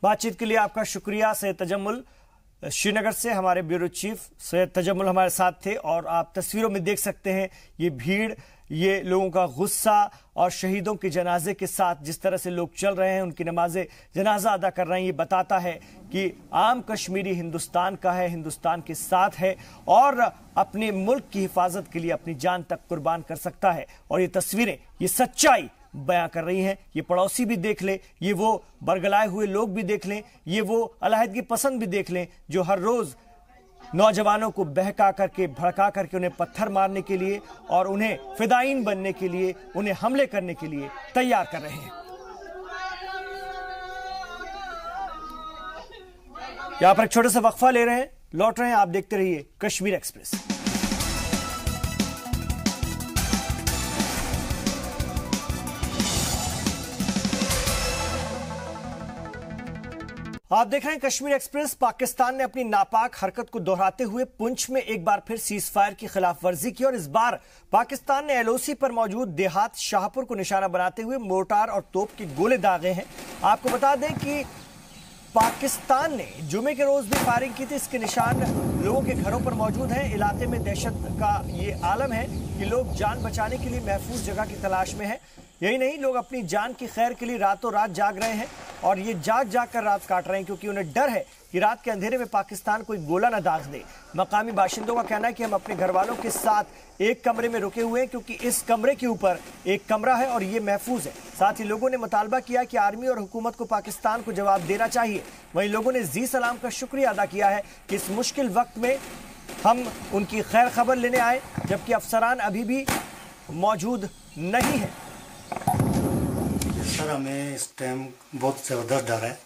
बातचीत के लिए आपका शुक्रिया। सैयद तजम्मुल श्रीनगर से हमारे ब्यूरो चीफ सैयद तजम्मुल हमारे साथ थे और आप तस्वीरों में देख सकते हैं ये भीड़, ये लोगों का गुस्सा और शहीदों के जनाजे के साथ जिस तरह से लोग चल रहे हैं, उनकी नमाज़े जनाजा अदा कर रहे हैं। ये बताता है कि आम कश्मीरी हिंदुस्तान का है, हिंदुस्तान के साथ है और अपने मुल्क की हिफाजत के लिए अपनी जान तक कुर्बान कर सकता है। और ये तस्वीरें, ये सच्चाई बयां कर रही हैं। ये पड़ोसी भी देख ले, ये वो बरगलाए हुए लोग भी देख लें, ये वो अलहदगी पसंद भी देख लें जो हर रोज नौजवानों को बहका करके, भड़का करके उन्हें पत्थर मारने के लिए और उन्हें फिदाइन बनने के लिए, उन्हें हमले करने के लिए तैयार कर रहे हैं। यहां पर एक छोटा सा वक्फा ले रहे हैं, लौट रहे हैं। आप देखते रहिए कश्मीर एक्सप्रेस। आप देख रहे हैं कश्मीर एक्सप्रेस। पाकिस्तान ने अपनी नापाक हरकत को दोहराते हुए पुंछ में एक बार फिर सीज फायर की खिलाफ वर्जी की और इस बार पाकिस्तान ने एलओसी पर मौजूद देहात शाहपुर को निशाना बनाते हुए मोर्टार और तोप के गोले दागे हैं। आपको बता दें कि पाकिस्तान ने जुमे के रोज भी फायरिंग की थी। इसके निशान लोगों के घरों पर मौजूद हैं। इलाके में दहशत का ये आलम है कि लोग जान बचाने के लिए महफूज जगह की तलाश में हैं। यही नहीं, लोग अपनी जान की खैर के लिए रातों रात जाग रहे हैं और ये जाग जाग कर रात काट रहे हैं क्योंकि उन्हें डर है कि रात के अंधेरे में पाकिस्तान कोई गोला न दाग दे। मकामी बाशिंदों का कहना है कि हम अपने घर वालों के साथ एक कमरे में रुके हुए हैं क्योंकि इस कमरे के ऊपर एक कमरा है और ये महफूज है। साथ ही लोगों ने मुतालबा किया कि आर्मी और हुकूमत को पाकिस्तान को जवाब देना चाहिए। वहीं लोगों ने जी सलाम का शुक्रिया अदा किया है कि इस मुश्किल वक्त में हम उनकी खैर खबर लेने आए, जबकि अफसरान अभी भी मौजूद नहीं है। सर, हमें इस टाइम बहुत ज़बरदस्त डर है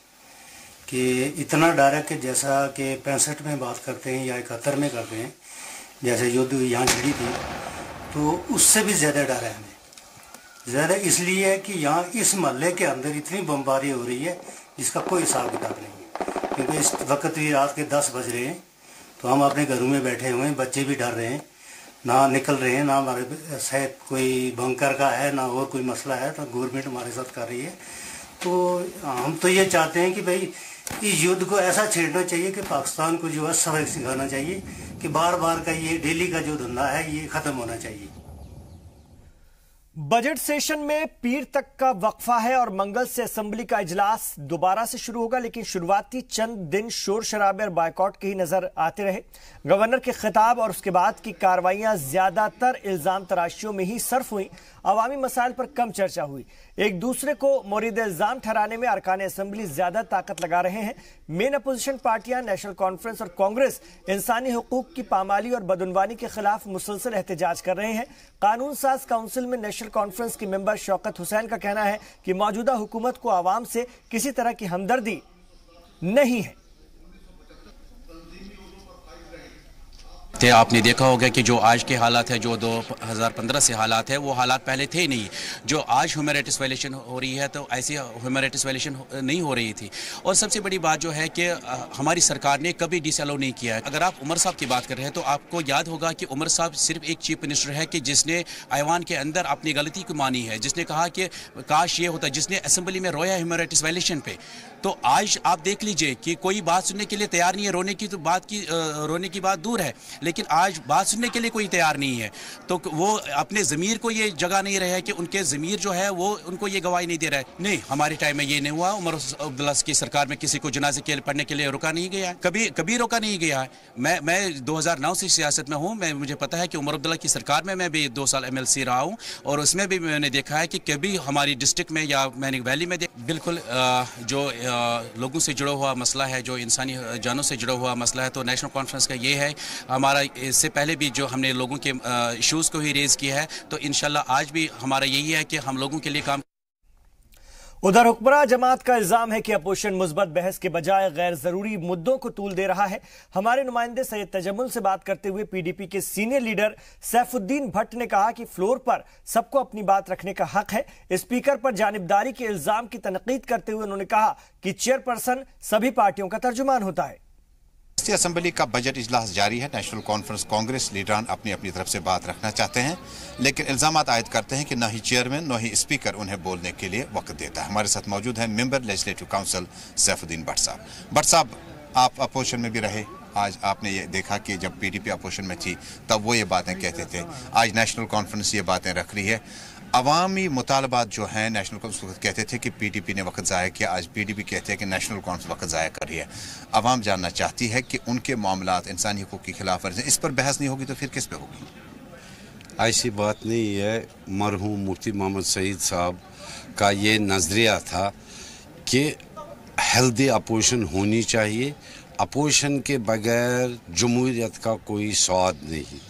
कि इतना डर है कि जैसा कि 65 में बात करते हैं या 71 में करते हैं, जैसे युद्ध यहाँ छिड़ी थी, तो उससे भी ज़्यादा डर है हमें। ज़्यादा इसलिए है कि यहाँ इस महल्ले के अंदर इतनी बमबारी हो रही है जिसका कोई हिसाब किताब नहीं है। क्योंकि इस वक्त भी रात के 10 बज रहे हैं, तो हम अपने घरों में बैठे हुए हैं, बच्चे भी डर रहे हैं, ना निकल रहे हैं, ना हमारे शायद कोई बंकर का है, ना और कोई मसला है, तो गवर्नमेंट हमारे साथ कर रही है। तो हम तो ये चाहते हैं कि भाई इस युद्ध को ऐसा छेड़ना चाहिए कि पाकिस्तान को जो है सबक सिखाना चाहिए कि बार बार का ये डेली का जो धंधा है ये खत्म होना चाहिए। बजट सेशन में पीर तक का वक्फा है और मंगल से असेंबली का इजलास दोबारा से शुरू होगा, लेकिन शुरुआती चंद दिन शोर शराबे और बायकॉट के ही नजर आते रहे। गवर्नर के खिताब और उसके बाद की कार्रवाइयां ज्यादातर इल्जाम तराशियों में ही सर्फ हुई, अवामी मसाइल पर कम चर्चा हुई। एक दूसरे को मोरीद इल्जाम ठहराने में अरकान असेंबली ज्यादा ताकत लगा रहे हैं। मेन अपोजिशन पार्टियां नेशनल कॉन्फ्रेंस और कांग्रेस इंसानी हुकूक की पामाली और बदउनवानी के खिलाफ मुसलसल एहतजाज कर रहे हैं। कानून साज काउंसिल में नेशनल कॉन्फ्रेंस के मेंबर शौकत हुसैन का कहना है कि मौजूदा हुकूमत को आवाम से किसी तरह की हमदर्दी नहीं है। आपने देखा होगा कि जो आज के हालात है, जो 2015 से हालात है, वो हालात पहले थे नहीं। जो आज ह्यूमन राइट्स वायलेशन हो रही है तो ऐसी ह्यूमन राइट्स वायलेशन नहीं हो रही थी। और सबसे बड़ी बात जो है कि हमारी सरकार ने कभी डिसअलाउ नहीं किया है। अगर आप उमर साहब की बात कर रहे हैं तो आपको याद होगा कि उमर साहब सिर्फ एक चीफ मिनिस्टर है कि जिसने ऐवान के अंदर अपनी गलती को मानी है, जिसने कहा कि काश ये होता, जिसने असेंबली में रोया ह्यूमन राइट्स वायलेशन पे। तो आज आप देख लीजिए कि कोई बात सुनने के लिए तैयार नहीं है। रोने की बात दूर है, लेकिन आज बात सुनने के लिए कोई तैयार नहीं है। तो वो अपने ज़मीर को ये जगह नहीं रहा है कि उनके ज़मीर जो है वो उनको ये गवाही नहीं दे रहा है। नहीं, हमारे टाइम में ये नहीं हुआ। उमर अब्दुल्ला की सरकार में किसी को जनाजे के पढ़ने के लिए रुका नहीं गया, कभी रोका नहीं गया है। मैं 2009 से सियासत में हूँ। मुझे पता है कि उमर अब्दुल्ला की सरकार में मैं भी 2 साल MLC रहा हूँ और उसमें भी मैंने देखा है कि कभी हमारी डिस्ट्रिक्ट में या मैंने वैली में बिल्कुल जो लोगों से जुड़ा हुआ मसला है, जो इंसानी जानों से जुड़ा हुआ मसला है, तो नेशनल कॉन्फ्रेंस का ये है। हमारा इससे पहले भी जो हमने लोगों के इश्यूज़ को ही रेज़ किया है, तो इंशाल्लाह आज भी हमारा यही है कि हम लोगों के लिए काम। उधर हुक्मरान जमात का इल्जाम है कि अपोजिशन मुस्बत बहस के बजाय गैर जरूरी मुद्दों को तूल दे रहा है। हमारे नुमाइंदे सैयद तजम्मुल से बात करते हुए PDP के सीनियर लीडर सैफुद्दीन भट्ट ने कहा कि फ्लोर पर सबको अपनी बात रखने का हक है। स्पीकर पर जानिबदारी के इल्जाम की तनकीद करते हुए उन्होंने कहा कि चेयरपर्सन सभी पार्टियों का तर्जुमान होता है। असेंबली का बजट इजलास जारी है। नेशनल कॉन्फ्रेंस कांग्रेस लीडरान अपनी अपनी तरफ से बात रखना चाहते हैं, लेकिन इल्जामात आयद करते हैं कि न ही चेयरमैन न ही स्पीकर उन्हें बोलने के लिए वक्त देता है। हमारे साथ मौजूद हैं member legislative council Saifuddin Bhatt साहब। भट्ट साहब, आप अपोजिशन में भी रहे। आज आपने ये देखा कि जब PDP अपोजिशन में थी तब वो ये बातें कहते थे, आज नेशनल कॉन्फ्रेंस ये बातें रख रही है। अवामी मुतालबात जो हैं नेशनल कॉन्फ्रेंस कहते थे कि PDP ने वक्त ज़ाया किया, आज PDP कहते हैं कि नेशनल कॉन्फ्रेंस वक्त ज़ाया कर रही है। अवाम जानना चाहती है कि उनके मामलात इंसानी हुकूक की खिलाफ वर्जी, इस पर बहस नहीं होगी तो फिर किस पे होगी? ऐसी बात नहीं है। मरहूम मुफ्ती मोहम्मद सईद साहब का ये नज़रिया था कि हेल्दी अपोजिशन होनी चाहिए। अपोजिशन के बगैर जमहूरियत का कोई स्वाद नहीं,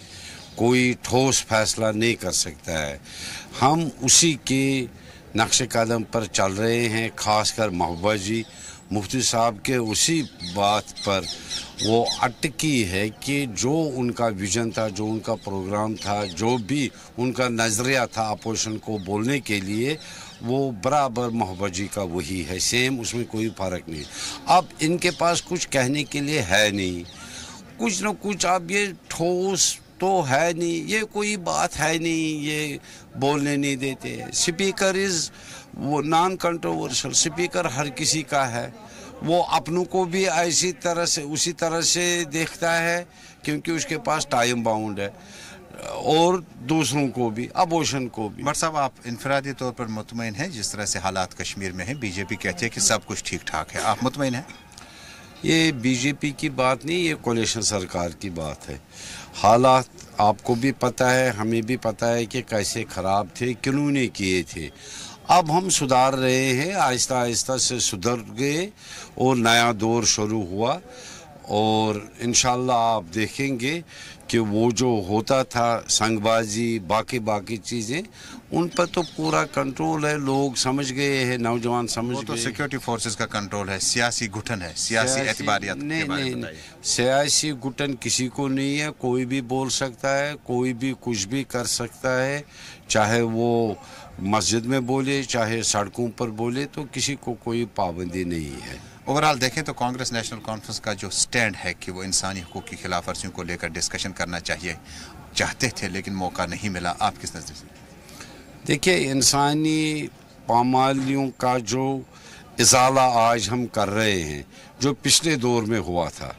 कोई ठोस फैसला नहीं कर सकता है। हम उसी के नक्शे कदम पर चल रहे हैं। ख़ासकर महबूबा जी मुफ्ती साहब के उसी बात पर वो अटकी है कि जो उनका विजन था, जो उनका प्रोग्राम था, जो भी उनका नज़रिया था अपोजिशन को बोलने के लिए, वो बराबर महबूबा जी का वही है, सेम, उसमें कोई फ़र्क नहीं। अब इनके पास कुछ कहने के लिए है नहीं, कुछ न कुछ अब ये ठोस तो है नहीं, ये कोई बात है नहीं, ये बोलने नहीं देते। स्पीकर इज़ वो नॉन कंट्रोवर्शियल, स्पीकर हर किसी का है। वो अपनों को भी ऐसी तरह से उसी तरह से देखता है क्योंकि उसके पास टाइम बाउंड है, और दूसरों को भी, अपोजिशन को भी। भट्ट साहब, आप इनफरादी तौर पर मुतमईन हैं जिस तरह से हालात कश्मीर में हैं? बीजेपी कहती है कि सब कुछ ठीक ठाक है, आप मुतमईन हैं? ये बीजेपी की बात नहीं, ये कोalition सरकार की बात है। हालात आपको भी पता है, हमें भी पता है कि कैसे ख़राब थे, किन्होंने किए थे। अब हम सुधार रहे हैं, आहिस्ता आहिस्ता से सुधर गए और नया दौर शुरू हुआ। और इंशाल्लाह आप देखेंगे कि वो जो होता था संगबाजी, बाकी चीज़ें, उन पर तो पूरा कंट्रोल है। लोग समझ गए हैं, नौजवान समझ गए। तो सिक्योरिटी फोर्सेस का कंट्रोल है, सियासी घुटन है, सियासी एतबारियत के बारे में बताइए। सियासी घुटन किसी को नहीं है, कोई भी बोल सकता है, कोई भी कुछ भी कर सकता है, चाहे वो मस्जिद में बोले, चाहे सड़कों पर बोले, तो किसी को कोई पाबंदी नहीं है। ओवरऑल देखें तो कांग्रेस नेशनल कॉन्फ्रेंस का जो स्टैंड है कि वो इंसानी हकूक़ की खिलाफ वर्जियों को लेकर डिस्कशन करना चाहते थे, लेकिन मौका नहीं मिला, आप किस नज़र से? देखिए, इंसानी पामालियों का जो इजाला आज हम कर रहे हैं, जो पिछले दौर में हुआ था,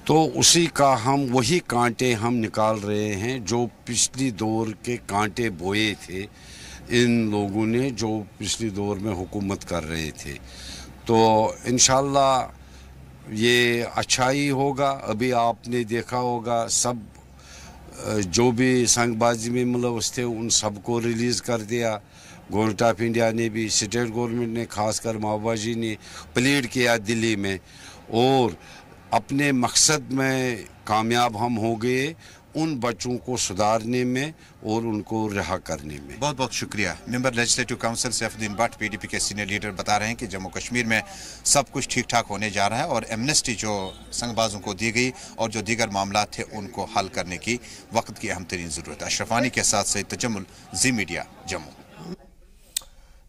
तो उसी का वही कांटे हम निकाल रहे हैं जो पिछली दौर के कांटे बोए थे इन लोगों ने जो पिछली दौर में हुकूमत कर रहे थे। तो इंशाल्लाह ये अच्छा ही होगा। अभी आपने देखा होगा सब जो भी संगबाजी में मुलव्वस थे उन सबको रिलीज़ कर दिया। गवर्नमेंट ऑफ इंडिया ने भी, स्टेट गवर्नमेंट ने, खासकर माओवादी ने प्लीड किया दिल्ली में, और अपने मकसद में कामयाब हम हो गए उन बच्चों को सुधारने में और उनको रिहा करने में। बहुत बहुत शुक्रिया। Member legislative council Saifuddin Bhatt PDP के सीनियर लीडर बता रहे हैं कि जम्मू कश्मीर में सब कुछ ठीक ठाक होने जा रहा है और एमनेस्टी जो संगबाजों को दी गई और जो दीगर मामला थे उनको हल करने की वक्त की अहम तरीन ज़रूरत है। अशरफानी के साथ सईद तजम्मुल, जी मीडिया, जम्मू।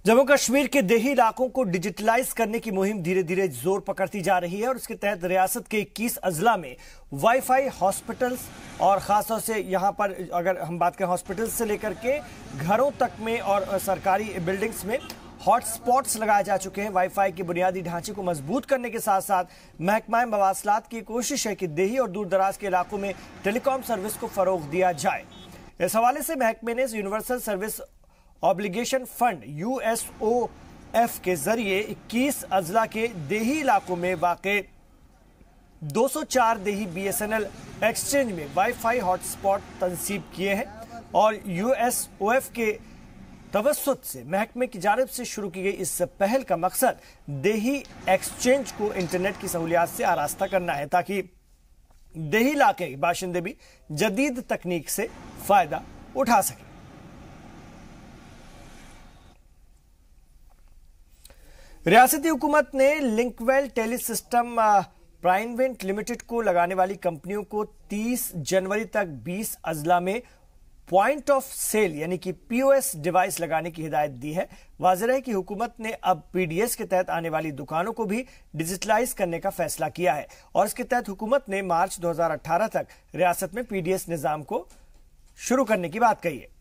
जम्मू कश्मीर के देही इलाकों को डिजिटलाइज करने की मुहिम धीरे धीरे जोर पकड़ती जा रही है और इसके तहत रियासत के 21 अजला में वाईफाई हॉस्पिटल्स और खासतौर से यहां पर अगर हम बात करें हॉस्पिटल्स से लेकर के घरों तक में और सरकारी बिल्डिंग्स में हॉटस्पॉट्स लगाए जा चुके हैं। वाईफाई के बुनियादी ढांचे को मजबूत करने के साथ साथ महकमा मवासलात की कोशिश है कि देही और दूर दराज के इलाकों में टेलीकॉम सर्विस को फरोग दिया जाए। इस हवाले से महकमे ने universal service obligation fund USOF के जरिए 21 अजला के देही इलाकों में वाक़े 204 देही BSNL एक्सचेंज में वाईफाई हॉटस्पॉट तंसीब किए हैं और USOF के तवस्सुत से महकमे की जानिब से शुरू की गई इस पहल का मकसद देही एक्सचेंज को इंटरनेट की सहूलियात से आरास्ता करना है ताकि देही इलाके के बाशिंदे भी जदीद तकनीक से फायदा उठा सकें। रियासती हुकूमत ने लिंकवेल टेली सिस्टम प्राइवेट लिमिटेड को लगाने वाली कंपनियों को 30 जनवरी तक 20 अजला में पॉइंट ऑफ सेल यानी कि POS डिवाइस लगाने की हिदायत दी है। वाज़ेह है कि हुकूमत ने अब PDS के तहत आने वाली दुकानों को भी डिजिटलाइज करने का फैसला किया है और इसके तहत हुकूमत ने मार्च 2018 तक रियासत में PDS निजाम को शुरू करने की बात कही है।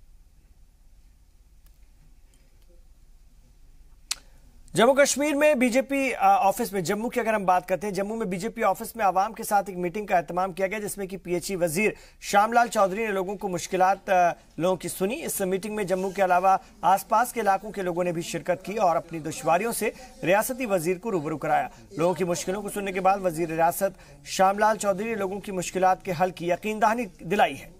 जम्मू कश्मीर में बीजेपी ऑफिस में, जम्मू की अगर हम बात करते हैं, जम्मू में बीजेपी ऑफिस में आवाम के साथ एक मीटिंग का एहतमाम किया गया जिसमें कि PHE वजीर श्यामलाल चौधरी ने लोगों को मुश्किलात लोगों की सुनी। इस मीटिंग में जम्मू के अलावा आसपास के इलाकों के लोगों ने भी शिरकत की और अपनी दुश्वारियों से रियासती वजीर को रूबरू कराया। लोगों की मुश्किलों को सुनने के बाद वजीर रियासत श्यामलाल चौधरी ने लोगों की मुश्किलात के हल की यकीनदहानी दिलाई है।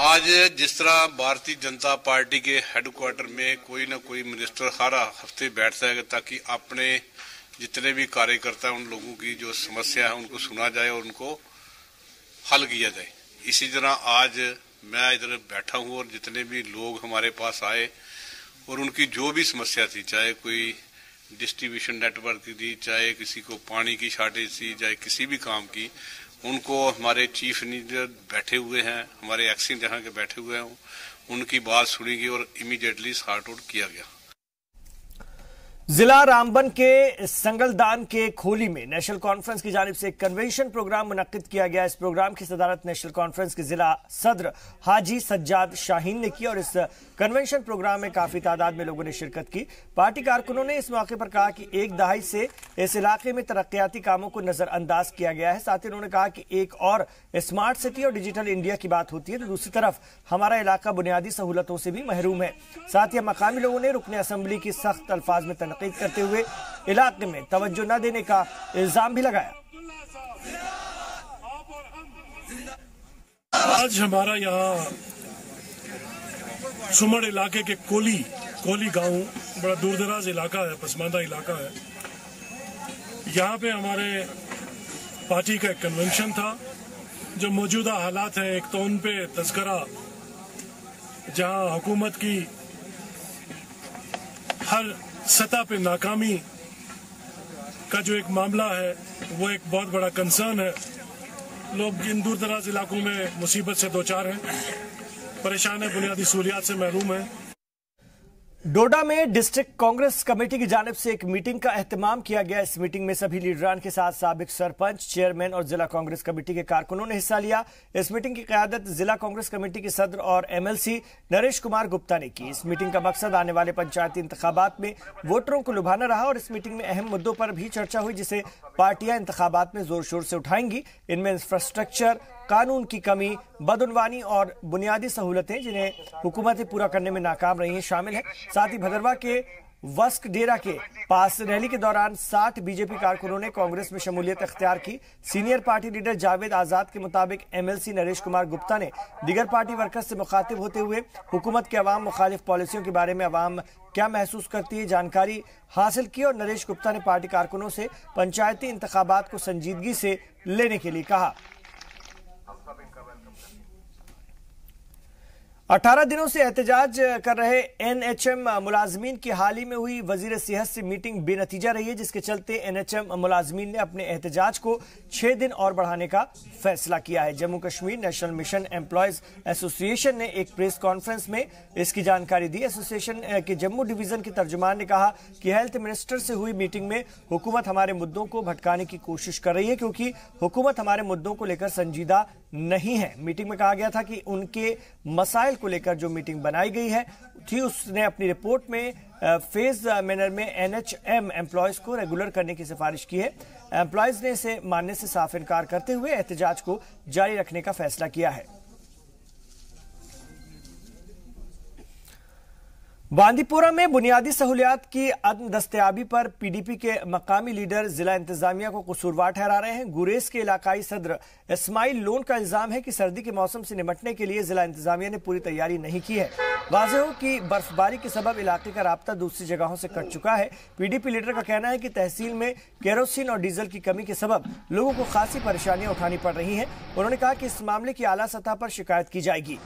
आज जिस तरह भारतीय जनता पार्टी के हेडक्वार्टर में कोई ना कोई मिनिस्टर हर हफ्ते बैठता है ताकि अपने जितने भी कार्यकर्ता उन लोगों की जो समस्या है उनको सुना जाए और उनको हल किया जाए, इसी तरह आज मैं इधर बैठा हूं और जितने भी लोग हमारे पास आए और उनकी जो भी समस्या थी, चाहे कोई डिस्ट्रीब्यूशन नेटवर्क की, चाहे किसी को पानी की शॉर्टेज थी, चाहे किसी भी काम की, उनको हमारे चीफ इंजीनियर बैठे हुए हैं, हमारे एक्सिन जहां के बैठे हुए हैं, उनकी बात सुनी गई और इमीडिएटली सॉर्ट आउट किया गया। जिला रामबन के संगलदान के खोली में नेशनल कॉन्फ्रेंस की जानिब से एक कन्वेंशन प्रोग्राम मुनक्किद किया गया। इस प्रोग्राम की सदारत नेशनल कॉन्फ्रेंस के जिला सदर हाजी सज्जाद शाहीन ने की और इस कन्वेंशन प्रोग्राम में काफी तादाद में लोगों ने शिरकत की। पार्टी कारकुनों ने इस मौके पर कहा कि एक दहाई से इस इलाके में तरक्याती कामों को नजरअंदाज किया गया है। साथ ही उन्होंने कहा कि एक और स्मार्ट सिटी और डिजिटल इंडिया की बात होती है तो दूसरी तरफ हमारा इलाका बुनियादी सहूलतों से भी महरूम है। साथ ही मकामी लोगों ने रुकने असेंबली की सख्त अल्फाज में तनकीद करते हुए इलाके में तवज्जो न देने का इल्जाम भी लगाया। आज हमारा यहाँ सुमड़ इलाके के कोली गांव बड़ा दूर दराज इलाका है, पसमानदा इलाका है। यहाँ पे हमारे पार्टी का एक कन्वेंशन था। जो मौजूदा हालात है एक तो उन पे तज़किरा, जहाँ हुकूमत की हर सतह पे नाकामी का जो एक मामला है वो एक बहुत बड़ा कंसर्न है। लोग इन दूर दराज इलाकों में मुसीबत से दो चार हैं, परेशान है, बुनियादी सहूलियात से महरूम है। डोडा में डिस्ट्रिक्ट कांग्रेस कमेटी की जानिब से एक मीटिंग का एहतमाम किया गया। इस मीटिंग में सभी लीडरान के साथ साबिक सरपंच, चेयरमैन और जिला कांग्रेस कमेटी के कारकुनों ने हिस्सा लिया। इस मीटिंग की क़यादत जिला कांग्रेस कमेटी के सदर और एमएलसी नरेश कुमार गुप्ता ने की। इस मीटिंग का मकसद आने वाले पंचायती इंतखाबात में वोटरों को लुभाना रहा और इस मीटिंग में अहम मुद्दों पर भी चर्चा हुई जिसे पार्टियां इंतखाबात में जोर शोर से उठाएंगी। इनमें इंफ्रास्ट्रक्चर, कानून की कमी, बदउनवानी और बुनियादी सहूलतें जिन्हें हुकूमतें पूरा करने में नाकाम रही हैं शामिल है। साथ ही भदरवा के वस्क डेरा के पास रैली के दौरान 60 बीजेपी कारकुनों ने कांग्रेस में शमूलियत अख्तियार की। सीनियर पार्टी लीडर जावेद आजाद के मुताबिक एमएलसी नरेश कुमार गुप्ता ने दीगर पार्टी वर्कर्स से मुखातिब होते हुए हुकूमत के अवाम मुखालिफ पॉलिसियों के बारे में अवाम क्या महसूस करती है जानकारी हासिल की और नरेश गुप्ता ने पार्टी कारकुनों से पंचायती इंतखाबात को संजीदगी से लेने के लिए कहा। 18 दिनों से एहतजाज कर रहे एनएचएम मुलाजमीन की हाल ही में हुई वजीर सेहत से मीटिंग बेनतीजा रही है, जिसके चलते एनएचएम मुलाजमीन ने अपने एहतजाज को 6 दिन और बढ़ाने का फैसला किया है। Jammu Kashmir national mission employees association ने एक प्रेस कॉन्फ्रेंस में इसकी जानकारी दी। एसोसिएशन के जम्मू डिवीजन के तर्जुमान ने कहा कि हेल्थ मिनिस्टर से हुई मीटिंग में हुकूमत हमारे मुद्दों को भटकाने की कोशिश कर रही है क्योंकि हुकूमत हमारे मुद्दों को लेकर संजीदा नहीं है। मीटिंग में कहा गया था कि उनके मसाइल को लेकर जो मीटिंग बनाई गई है थी उसने अपनी रिपोर्ट में फेज मैनर में एनएचएम एम्प्लॉयज को रेगुलर करने की सिफारिश की है। एम्प्लॉयज ने इसे मानने से साफ इनकार करते हुए एहतजाज को जारी रखने का फैसला किया है। बांदीपुरा में बुनियादी सहूलियात की अदम दस्तयाबी पर पीडीपी के मकामी लीडर जिला इंतजामिया को कसूरवार ठहरा रहे हैं। गुरेज के इलाकाई सदर इस्माइल लोन का इल्जाम है कि सर्दी के मौसम से निपटने के लिए जिला इंतजामिया ने पूरी तैयारी नहीं की है। वाज़ेह हो कि बर्फबारी के सबब इलाके का राब्ता दूसरी जगहों से कट चुका है। पीडीपी लीडर का कहना है कि तहसील में केरोसिन और डीजल की कमी के सबब लोगों को खासी परेशानियां उठानी पड़ रही हैं। उन्होंने कहा कि इस मामले की आला सतह पर शिकायत की जाएगी।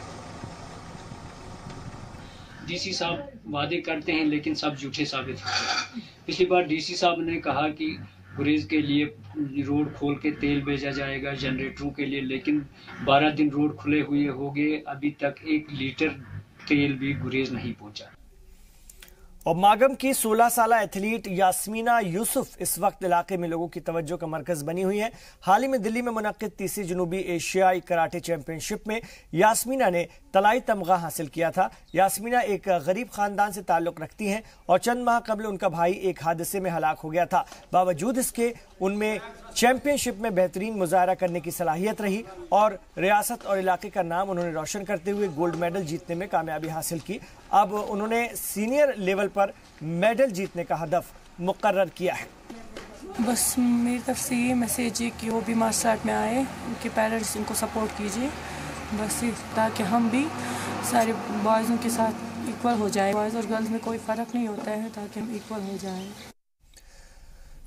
डीसी साहब वादे करते हैं लेकिन सब झूठे साबित होते हैं। पिछली बार डीसी साहब ने कहा कि गुरेज के लिए रोड खोल के तेल भेजा जाएगा जनरेटरों के लिए, लेकिन 12 दिन रोड खुले हुए हो गए, अभी तक 1 लीटर तेल भी गुरेज नहीं पहुंचा। और मागम की 16 साल एथलीट यास्मीना यूसुफ इस वक्त इलाके में लोगों की तवज्जो का मरकज बनी हुई है। हाल ही में दिल्ली में मुनक्किद 30वीं जनूबी एशियाई कराटे चैंपियनशिप में यास्मीना ने तलाई तमगा हासिल किया था। यास्मीना एक गरीब खानदान से ताल्लुक रखती हैं और चंद माह कबल उनका भाई एक हादसे में हलाक हो गया था। बावजूद इसके उनमें चैंपियनशिप में बेहतरीन मुजाहरा करने की सलाहियत रही और रियासत और इलाके का नाम उन्होंने रोशन करते हुए गोल्ड मेडल जीतने में कामयाबी हासिल की। अब उन्होंने सीनियर लेवल पर मेडल जीतने का हदफ मुकर्रर किया है। बस मेरी तरफ से ये मैसेज है कि वो भी मार्शल आर्ट में आए, उनके पेरेंट्स इनको सपोर्ट कीजिए बस, ताकि हम भी सारे बॉयज़ों के साथ इक्वल हो जाए। बॉयज़ और गर्ल्स में कोई फ़र्क नहीं होता है, ताकि हम इक्वल हो जाएं।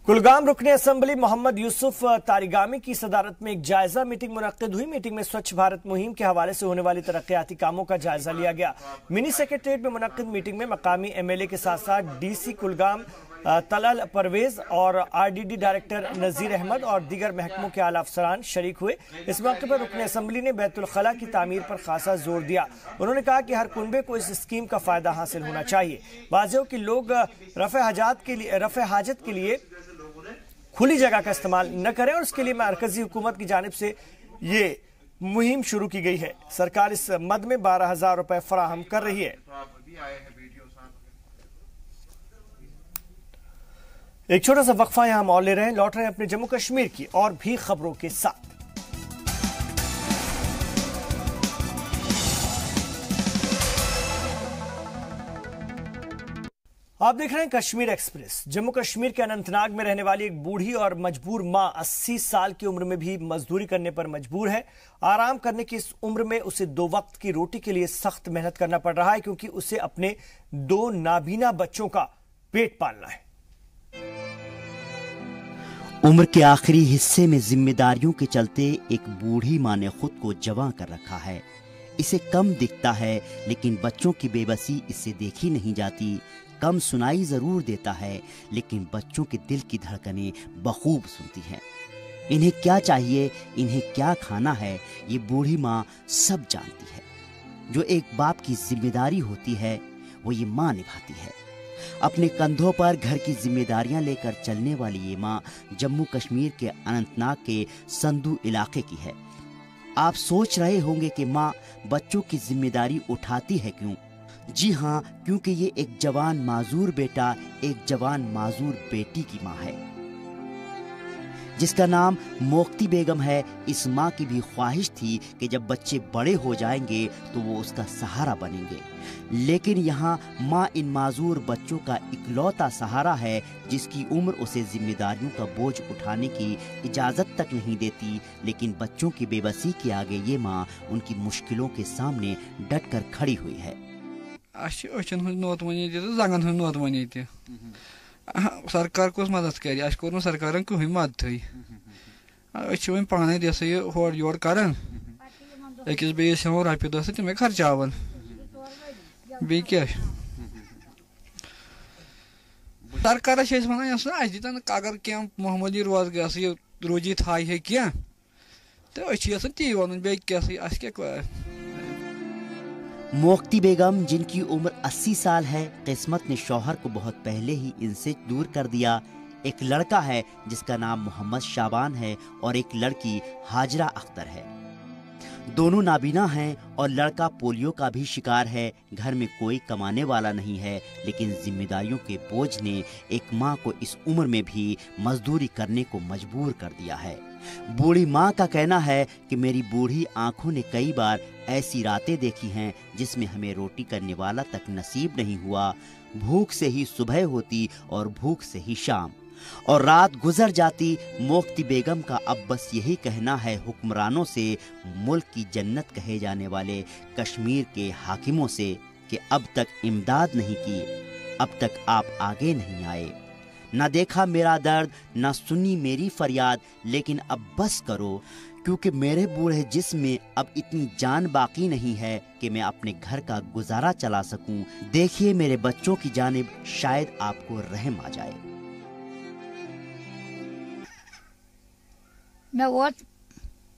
कुलगाम रुकने असेंबली मोहम्मद यूसुफ तारिगामी की सदारत में एक जायजा मीटिंग मुनक्किद हुई। मीटिंग में स्वच्छ भारत मुहिम के हवाले से होने वाली तरक्याती कामों का जायजा लिया गया। मिनी सेक्रेटरीट में मुनक्किद मीटिंग में मकामी एमएलए के साथ साथ डीसी कुलगाम तलल परवेज और आरडीडी डायरेक्टर नजीर अहमद और दीगर महकमों के आला अफसरान शरीक हुए। इस मौके पर रुकने असेंबली ने बैतुल खला की तामीर पर खासा जोर दिया। उन्होंने कहा कि हर कुनबे को इस स्कीम का फायदा हासिल होना चाहिए। वाज़ेह हो कि लोग रफ़े हाजत के लिए खुली जगह का इस्तेमाल न करें और इसके लिए मरकजी हुकूमत की जानिब से ये मुहिम शुरू की गई है। सरकार इस मद में 12,000 रुपए फराहम कर रही है। एक छोटा सा वक्फा यहां हम और ले रहे हैं, लौट रहे हैं अपने जम्मू कश्मीर की और भी खबरों के साथ। आप देख रहे हैं कश्मीर एक्सप्रेस। जम्मू कश्मीर के अनंतनाग में रहने वाली एक बूढ़ी और मजबूर मां 80 साल की उम्र में भी मजदूरी करने पर मजबूर है। आराम करने की इस उम्र में उसे 2 वक्त की रोटी के लिए सख्त मेहनत करना पड़ रहा है क्योंकि उसे अपने 2 नाबीना बच्चों का पेट पालना है। उम्र के आखिरी हिस्से में जिम्मेदारियों के चलते एक बूढ़ी मां ने खुद को जवां कर रखा है। इसे कम दिखता है लेकिन बच्चों की बेबसी इससे देखी नहीं जाती। कम सुनाई जरूर देता है लेकिन बच्चों के दिल की धड़कनें बखूब सुनती हैं। इन्हें क्या चाहिए, इन्हें क्या खाना है, ये बूढ़ी माँ सब जानती है। जो एक बाप की जिम्मेदारी होती है वो ये माँ निभाती है। अपने कंधों पर घर की जिम्मेदारियां लेकर चलने वाली ये माँ जम्मू कश्मीर के अनंतनाग के संदू इलाके की है। आप सोच रहे होंगे कि माँ बच्चों की जिम्मेदारी उठाती है क्यों? जी हाँ, क्योंकि ये एक जवान माजूर बेटा, एक जवान माजूर बेटी की माँ है जिसका नाम मोक्ती बेगम है। इस माँ की भी ख्वाहिश थी कि जब बच्चे बड़े हो जाएंगे तो वो उसका सहारा बनेंगे, लेकिन यहाँ माँ इन माजूर बच्चों का इकलौता सहारा है जिसकी उम्र उसे जिम्मेदारियों का बोझ उठाने की इजाजत तक नहीं देती। लेकिन बच्चों की बेबसी के आगे ये माँ उनकी मुश्किलों के सामने डट कर खड़ी हुई है। सरकार कुछ मदद कर कोर सरकार कहीं मदद वो पाने जैसे होर योर कर अकिस बेस हेवन रपे दस तमें खर्चावन बे क्या सरकार वन दिन अगर क्या मोहम्मदी रोजगार रोजी थाई है क्या तो ती वन बे क्या मोक्ती बेगम जिनकी उम्र 80 साल है, किस्मत ने शौहर को बहुत पहले ही इनसे दूर कर दिया। एक लड़का है जिसका नाम मोहम्मद शाबान है और एक लड़की हाजरा अख्तर है। दोनों नाबीना हैं और लड़का पोलियो का भी शिकार है। घर में कोई कमाने वाला नहीं है, लेकिन जिम्मेदारियों के बोझ ने एक माँ को इस उम्र में भी मजदूरी करने को मजबूर कर दिया है। बूढ़ी माँ का कहना है कि मेरी बूढ़ी आंखों ने कई बार ऐसी रातें देखी हैं जिसमें हमें रोटी करने वाला तक नसीब नहीं हुआ। भूख से ही सुबह होती और भूख से ही शाम, और रात गुजर जाती। मोक्ती बेगम का अब बस यही कहना है हुक्मरानों से, मुल्क की जन्नत कहे जाने वाले कश्मीर के हाकिमों से कि अब तक इमदाद नहीं की, अब तक आप आगे नहीं आए, न देखा मेरा दर्द, न सुनी मेरी फरियाद, लेकिन अब बस करो क्योंकि मेरे बूढ़े जिस्म में अब इतनी जान बाकी नहीं है कि मैं अपने घर का गुजारा चला सकूं। देखिए मेरे बच्चों की जानिब, शायद आपको रहम आ जाए। मैं वो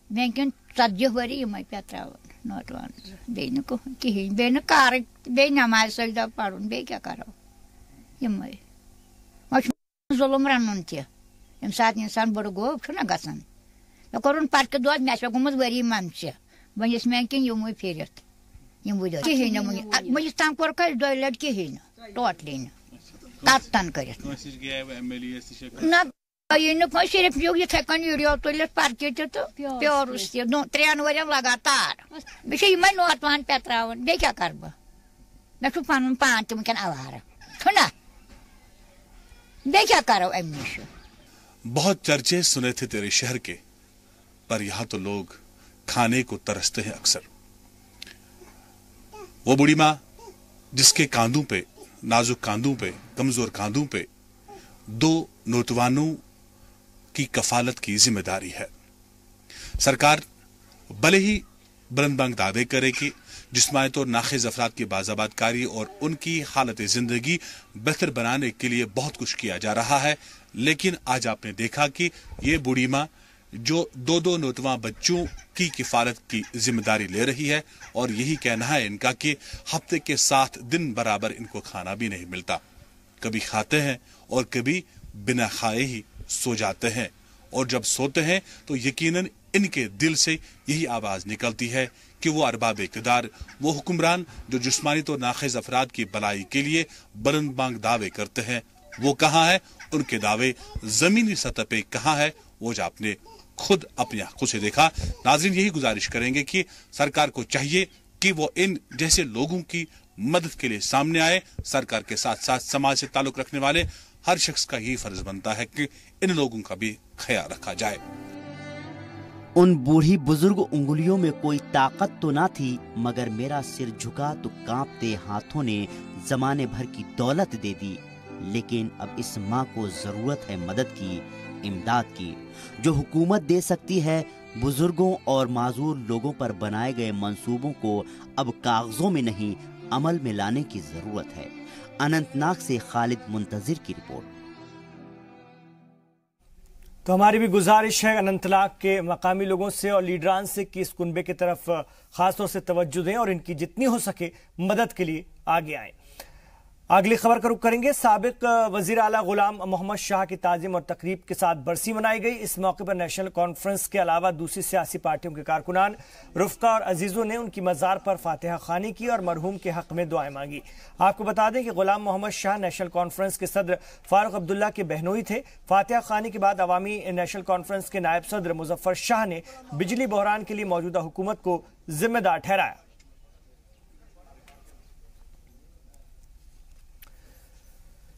बैंकन 40 वरी मैं पेत्रावन नोटवान बेन को कहीं बेन कार बे नमाज सजदा पढ़ुन बे क्या करो यमय जुलम रनन ते यम साथ इंसान बड़ गो छना गसन न करुन पार्क दोद मैच गुमत वरी ममसे वनिस में कि यम फेरत यम बुद कहीं न मैं ताम कर का दो लड़ कहीं न टोटली न काटन करे ना ये न कोई सिर्फ योग ये थकन यूरिया तो ले पार्क तो प्योर उससे 3 वर्ष लगातार बेशे मैं नोटवान पेत्रावन बे क्या करब मैं तो पान पांच मुकन आवार सुना बे क्या करो अमीश। बहुत चर्चे सुने थे तेरे शहर के, पर यहाँ तो लोग खाने को तरसते हैं अक्सर। वो बूढ़ी माँ जिसके कांधों पे, नाजुक कांधों पे, कमजोर कांधों पे 2 नौजवानों की कफालत की जिम्मेदारी है। सरकार भले ही बुलंद दावे करे कि जिस्मानी तौर नाखिज अफराद की बाज़ाबातकारी और उनकी हालत जिंदगी बेहतर बनाने के लिए बहुत कुछ किया जा रहा है, लेकिन आज आपने देखा कि ये बूढ़ी माँ जो 2 नौजवान बच्चों की किफालत की जिम्मेदारी ले रही है, और यही कहना है इनका कि हफ्ते के 7 दिन बराबर इनको खाना भी नहीं मिलता। कभी खाते हैं और कभी बिना खाए ही सो जाते हैं, और जब सोते हैं तो यकीनन इनके दिल से यही आवाज निकलती है कि वो अरबाब इक़्तिदार, वो हुक्मरान जो जिस्मानी तो नाखिज अफराद की भलाई के लिए बुलंद बांग दावे करते हैं, वो कहाँ है? उनके दावे जमीनी सतह पे कहाँ है? वो जो आपने खुद अपनी आंखों से देखा। नाज़रीन, यही गुजारिश करेंगे कि सरकार को चाहिए कि वो इन जैसे लोगों की मदद के लिए सामने आए। सरकार के साथ साथ समाज से ताल्लुक रखने वाले हर शख्स का यही फर्ज बनता है कि इन लोगों का भी ख्याल रखा जाए। उन बूढ़ी बुजुर्ग उंगलियों में कोई ताकत तो ना थी, मगर मेरा सिर झुका तो कांपते हाथों ने जमाने भर की दौलत दे दी। लेकिन अब इस माँ को जरूरत है मदद की, इमदाद की, जो हुकूमत दे सकती है। बुजुर्गों और माजूर लोगों पर बनाए गए मंसूबों को अब कागजों में नहीं, अमल में लाने की जरूरत है। अनंतनाग से खालिद मुंतजिर की रिपोर्ट। तो हमारी भी गुजारिश है अनंतनाग के मकामी लोगों से और लीडरान से कि इस कुनबे की तरफ खासतौर से तवज्जो दें और इनकी जितनी हो सके मदद के लिए आगे आएं। अगली खबर का रुख करेंगे। साबिक वजीर आला गुलाम मोहम्मद शाह की ताज़ीम और तकरीब के साथ बरसी मनाई गई। इस मौके पर नेशनल कॉन्फ्रेंस के अलावा दूसरी सियासी पार्टियों के कारकुनान, रुफ़का और अजीजों ने उनकी मज़ार पर फातिहा खानी की और मरहूम के हक में दुआएं मांगी। आपको बता दें कि गुलाम मोहम्मद शाह नेशनल कॉन्फ्रेंस के सदर फारूक अब्दुल्ला के बहनोई थे। फातिहा खानी के बाद अवामी नेशनल कॉन्फ्रेंस के नायब सदर मुजफ्फर शाह ने बिजली बहरान के लिए मौजूदा हुकूमत को जिम्मेदार ठहराया।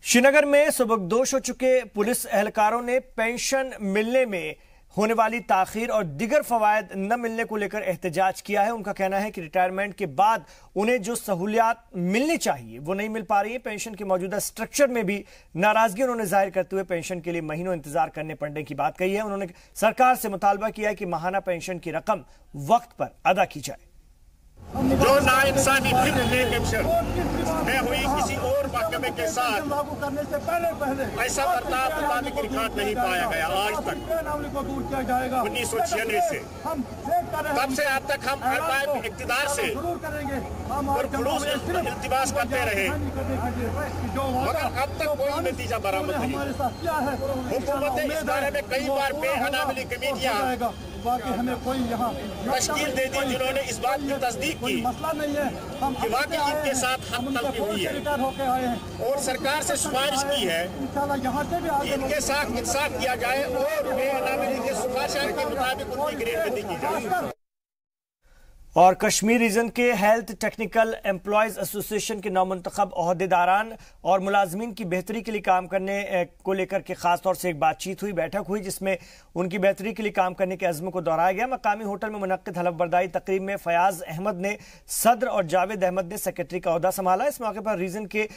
श्रीनगर में सुबकदोश हो चुके पुलिस एहलकारों ने पेंशन मिलने में होने वाली ताखीर और दिगर फवायद न मिलने को लेकर एहतजाज किया है। उनका कहना है कि रिटायरमेंट के बाद उन्हें जो सहूलियात मिलनी चाहिए वो नहीं मिल पा रही है। पेंशन के मौजूदा स्ट्रक्चर में भी नाराजगी उन्होंने जाहिर करते हुए पेंशन के लिए महीनों इंतजार करने पड़ने की बात कही है। उन्होंने सरकार से मुतालबा किया है कि माहाना पेंशन की रकम वक्त पर अदा की जाए। जो नाइंसाफी फिर पेंशन में हुई किसी और महकमे के साथ ऐसा बर्ताव मुताबिक रिकॉर्ड नहीं पाया गया आज तक 1996 से। तब से आज तक हम इक़्तिदार से पुरखुलूस इल्तिमास करते रहे मगर अब तक कोई नतीजा बरामद नहीं। हुकूमत ने इस बारे में कई बार बेअनामली कमेटियां तश्कील दे दी जिन्होंने इस बात की तस्दीक की कि वाकई इनके साथ हक तलबी हुई है और सरकार से सिफारिश की है कि इनके साथ इंसाफ किया जाए और बेअनामली के सिफारिश के मुताबिक उनकी ग्रेडबंदी की जाए। और कश्मीर रीजन के हेल्थ टेक्निकल एम्प्लॉयज एसोसिएशन के नौमुंतखब ओहदेदारान और मुलाजमीन की बेहतरी के लिए काम करने को लेकर के खासतौर से एक बातचीत हुई, बैठक हुई जिसमें उनकी बेहतरी के लिए काम करने के अज़्म को दोहराया गया। मकामी होटल में मुनक्किद हलफबरदारी तकरीब में फयाज अहमद ने सदर और जावेद अहमद ने सेक्रेटरी का ओहदा संभाला। इस मौके पर रीजन के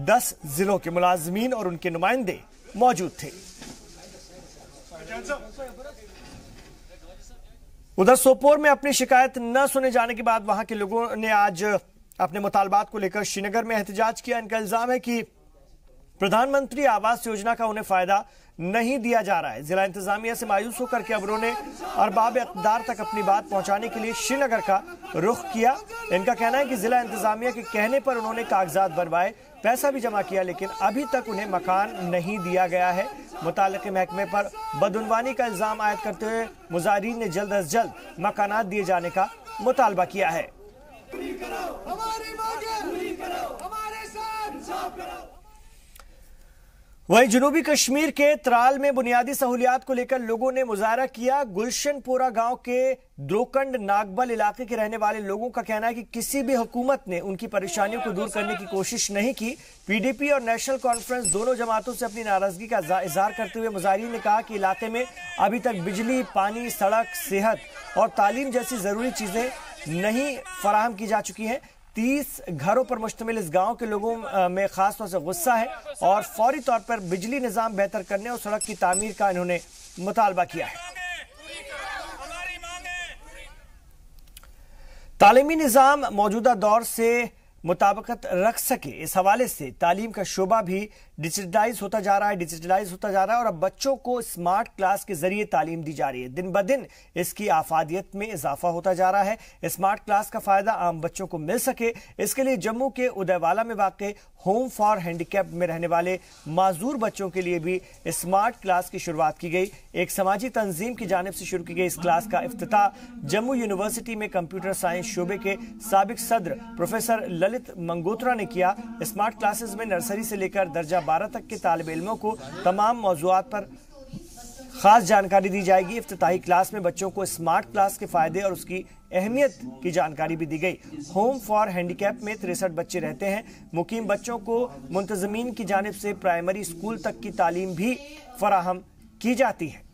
10 जिलों के मुलाजमीन और उनके नुमाइंदे मौजूद थे। उधर सोपोर में अपनी शिकायत न सुने जाने के बाद वहां के लोगों ने आज अपने मुतालबात को लेकर श्रीनगर में एहतजाज किया। इनका इल्जाम है कि प्रधानमंत्री आवास योजना का उन्हें फायदा नहीं दिया जा रहा है। जिला इंतजामिया से मायूस होकर के अब उन्होंने अरबाब इक़्तिदार तक अपनी बात पहुंचाने के लिए श्रीनगर का रुख किया। इनका कहना है कि जिला इंतजामिया के कहने पर उन्होंने कागजात बनवाए, पैसा भी जमा किया, लेकिन अभी तक उन्हें मकान नहीं दिया गया है। मुताल्लिक़ महकमे पर बदउनवानी का इल्जाम आयद करते हुए मुजाहिरीन ने जल्द अज जल्द मकानात दिए जाने का मुतालबा किया है। वहीं जनूबी कश्मीर के त्राल में बुनियादी सहूलियात को लेकर लोगों ने मुजाहरा किया। गुलशनपोरा गांव के द्रोकंड नागबल इलाके के रहने वाले लोगों का कहना है कि किसी भी हुकूमत ने उनकी परेशानियों को दूर करने की कोशिश नहीं की। पीडीपी और नेशनल कॉन्फ्रेंस दोनों जमातों से अपनी नाराजगी का इजहार करते हुए मुजाहिरीन ने कहा कि इलाके में अभी तक बिजली, पानी, सड़क, सेहत और तालीम जैसी जरूरी चीजें नहीं फराहम की जा चुकी हैं। 30 घरों पर मुश्तमिल इस गांव के लोगों में खास तौर से गुस्सा है और फौरी तौर पर बिजली निजाम बेहतर करने और सड़क की तामीर का इन्होंने मुतालबा किया है। तालीमी निजाम मौजूदा दौर से मुताबिकत रख सके, इस हवाले से तालीम का शोबा भी डिजिटलाइज होता जा रहा है और अब बच्चों को स्मार्ट क्लास के जरिए तालीम दी जा रही है। दिन ब दिन इसकी आफादियत में इजाफा होता जा रहा है। स्मार्ट क्लास का फायदा आम बच्चों को मिल सके, इसके लिए जम्मू के उदयवाला में वाक़ होम फॉर हैंडीकैप में रहने वाले माजूर बच्चों के लिए भी स्मार्ट क्लास की शुरुआत की गई। एक समाजी तंजीम की जानिब से शुरू की गई इस क्लास का इफ्तिताह जम्मू यूनिवर्सिटी में कंप्यूटर साइंस शोबे के साबिक सदर प्रोफेसर ललित मंगोत्रा ने किया। स्मार्ट क्लासेस में नर्सरी से लेकर दर्जा 12 तक के तालिब इल्मों को तमाम मौज़ूआत पर खास जानकारी दी जाएगी। इफ्तिताही क्लास में बच्चों को स्मार्ट क्लास के फायदे और उसकी अहमियत की जानकारी भी दी गई। होम फॉर हैंडीकैप में 63 बच्चे रहते हैं। मुकीम बच्चों को मुंतजमीन की जानिब से प्राइमरी स्कूल तक की तालीम भी फराहम की जाती है।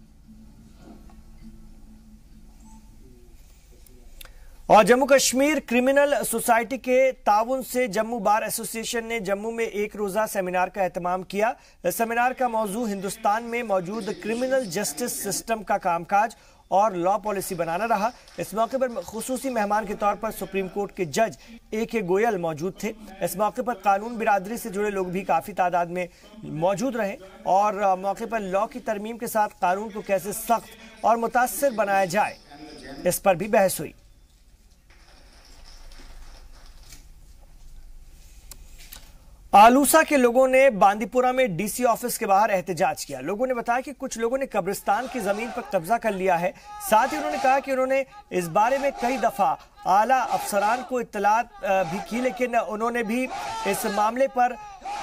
और जम्मू कश्मीर क्रिमिनल सोसाइटी के ताउन से जम्मू बार एसोसिएशन ने जम्मू में एक रोजा सेमिनार का एहतमाम किया। सेमिनार का मौजू हिंदुस्तान में मौजूद क्रिमिनल जस्टिस सिस्टम का कामकाज और लॉ पॉलिसी बनाना रहा। इस मौके पर खुसूसी मेहमान के तौर पर सुप्रीम कोर्ट के जज AK गोयल मौजूद थे। इस मौके पर कानून बिरादरी से जुड़े लोग भी काफी तादाद में मौजूद रहे और मौके पर लॉ की तरमीम के साथ कानून को कैसे सख्त और मुतासिर बनाया जाए, इस पर भी बहस हुई। आलूसा के लोगों ने बांदीपुरा में डीसी ऑफिस के बाहर एहतजाज किया। लोगों ने बताया कि कुछ लोगों ने कब्रिस्तान की जमीन पर कब्जा कर लिया है। साथ ही उन्होंने कहा कि उन्होंने इस बारे में कई दफा आला अफसरान को इत्तलात भी की, लेकिन उन्होंने भी इस मामले पर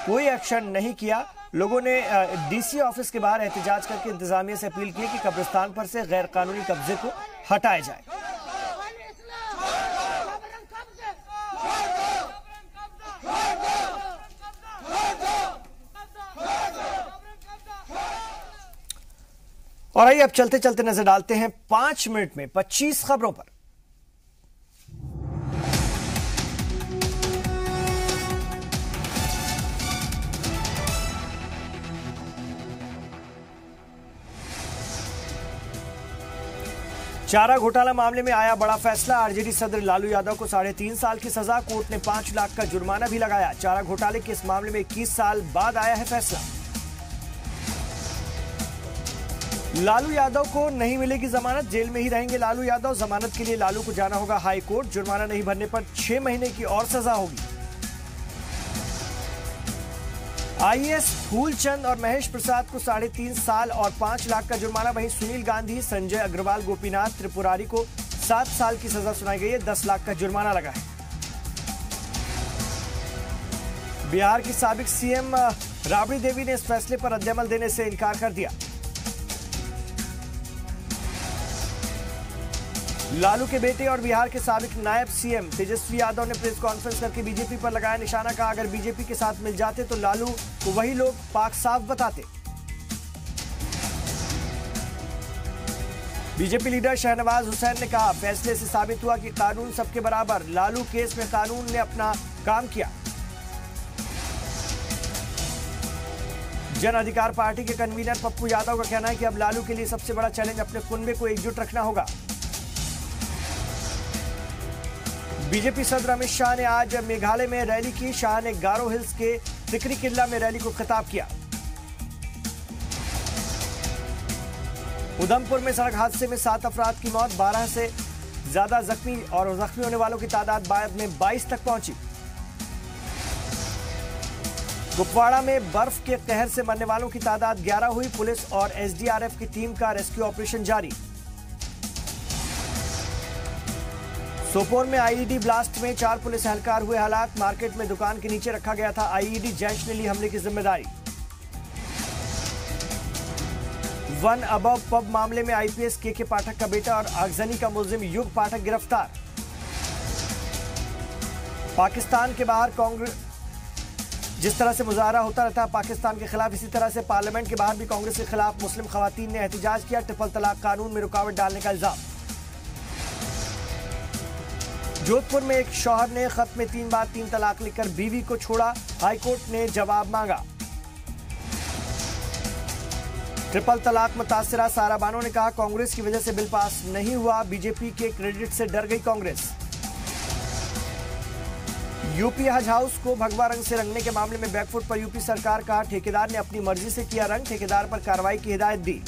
कोई एक्शन नहीं किया। लोगों ने डीसी ऑफिस के बाहर एहतजाज करके इंतजामिया से अपील की कि कब्रिस्तान पर से गैर कानूनी कब्जे को हटाया जाए। और आइए अब चलते चलते नजर डालते हैं 5 मिनट में 25 खबरों पर। चारा घोटाला मामले में आया बड़ा फैसला। आरजेडी सदर लालू यादव को 3.5 साल की सजा, कोर्ट ने 5 लाख का जुर्माना भी लगाया। चारा घोटाले के इस मामले में 21 साल बाद आया है फैसला। लालू यादव को नहीं मिलेगी जमानत, जेल में ही रहेंगे लालू यादव। जमानत के लिए लालू को जाना होगा हाई कोर्ट। जुर्माना नहीं भरने पर 6 महीने की और सजा होगी। आईएएस फूलचंद और महेश प्रसाद को 3.5 साल और 5 लाख का जुर्माना। वहीं सुनील गांधी, संजय अग्रवाल, गोपीनाथ त्रिपुरारी को 7 साल की सजा सुनाई गई है। 10 लाख का जुर्माना लगा है। बिहार की साबिक सीएम राबड़ी देवी ने इस फैसले पर रद्दअमल देने से इनकार कर दिया। लालू के बेटे और बिहार के साबिक नायब सीएम तेजस्वी यादव ने प्रेस कॉन्फ्रेंस करके बीजेपी पर लगाया निशाना। कहा अगर बीजेपी के साथ मिल जाते तो लालू को वही लोग पाक साफ बताते। बीजेपी लीडर शहनवाज हुसैन ने कहा फैसले से साबित हुआ कि कानून सबके बराबर। लालू केस में कानून ने अपना काम किया। जन अधिकार पार्टी के कन्वीनर पप्पू यादव का कहना है कि अब लालू के लिए सबसे बड़ा चैलेंज अपने कुनबे को एकजुट रखना होगा। बीजेपी सदर अमित शाह ने आज मेघालय में रैली की। शाह ने गारो हिल्स के तिकरी किला में रैली को खिताब किया। उधमपुर में सड़क हादसे में 7 अफराद की मौत, 12 से ज्यादा जख्मी और जख्मी होने वालों की तादाद बाद में 22 तक पहुंची। कुपवाड़ा में बर्फ के कहर से मरने वालों की तादाद 11 हुई। पुलिस और एसडीआरएफ की टीम का रेस्क्यू ऑपरेशन जारी। सोपोर में आईईडी ब्लास्ट में 4 पुलिस एहलकार हुए हालात। मार्केट में दुकान के नीचे रखा गया था आईईडी। जैश ने ली हमले की जिम्मेदारी। वन अबव पब मामले में आईपीएस के पाठक का बेटा और आगजनी का मुलजिम युग पाठक गिरफ्तार। पाकिस्तान के बाहर कांग्रेस जिस तरह से मुजाहरा होता रहता है पाकिस्तान के खिलाफ, इसी तरह से पार्लियामेंट के बाहर भी कांग्रेस के खिलाफ मुस्लिम खवातीन ने एहतजाज किया। ट्रिपल तलाक कानून में रुकावट डालने का इल्जाम। जोधपुर में एक शौहर ने खत में 3 बार 3 तलाक लिखकर बीवी को छोड़ा। हाईकोर्ट ने जवाब मांगा। ट्रिपल तलाक मुतासिरा सारा बानो ने कहा कांग्रेस की वजह से बिल पास नहीं हुआ। बीजेपी के क्रेडिट से डर गई कांग्रेस। यूपी हज हाउस को भगवा रंग से रंगने के मामले में बैकफुट पर यूपी सरकार। कहा ठेकेदार ने अपनी मर्जी से किया रंग। ठेकेदार पर कार्रवाई की हिदायत दी।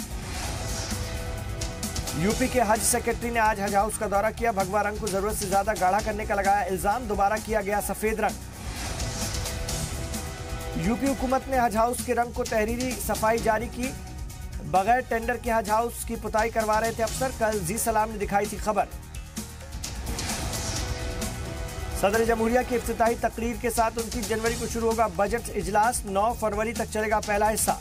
यूपी के हज सेक्रेटरी ने आज हज हाउस का दौरा किया। भगवा रंग को जरूरत से ज्यादा गाढ़ा करने का लगाया इल्जाम। दोबारा किया गया सफेद रंग। यूपी हुकूमत ने हज हाउस के रंग को तहरीरी सफाई जारी की। बगैर टेंडर के हज हाउस की पुताई करवा रहे थे अफसर। कल जी सलाम ने दिखाई थी खबर। सदर जमहूरिया की इफ्तिताही तकरीर के साथ 29 जनवरी को शुरू होगा बजट इजलास। 9 फरवरी तक चलेगा पहला हिस्सा।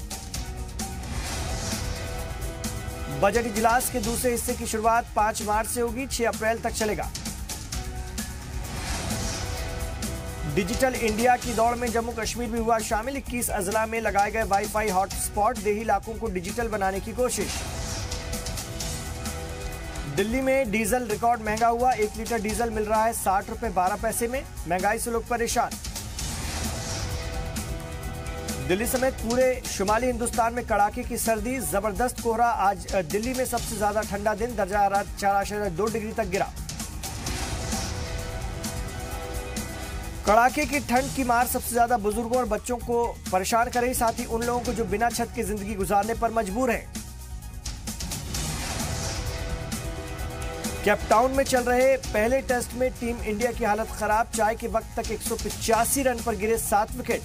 बजट इजलास के दूसरे हिस्से की शुरुआत 5 मार्च से होगी, 6 अप्रैल तक चलेगा। डिजिटल इंडिया की दौड़ में जम्मू कश्मीर भी हुआ शामिल। 21 अजला में लगाए गए वाईफाई हॉटस्पॉट। देही इलाकों को डिजिटल बनाने की कोशिश। दिल्ली में डीजल रिकॉर्ड महंगा हुआ। 1 लीटर डीजल मिल रहा है 60 रुपए 12 पैसे में। महंगाई से लोग परेशान। दिल्ली समेत पूरे शुमाली हिंदुस्तान में कड़ाके की सर्दी। जबरदस्त कोहरा। आज दिल्ली में सबसे ज्यादा ठंडा दिन। दर्जा 4.2 डिग्री तक गिरा। कड़ाके की ठंड की मार सबसे ज्यादा बुजुर्गों और बच्चों को परेशान कर रही, साथ ही उन लोगों को जो बिना छत की जिंदगी गुजारने पर मजबूर हैं। केपटाउन में चल रहे पहले टेस्ट में टीम इंडिया की हालत खराब। चाय के वक्त तक 185 रन पर गिरे 7 विकेट।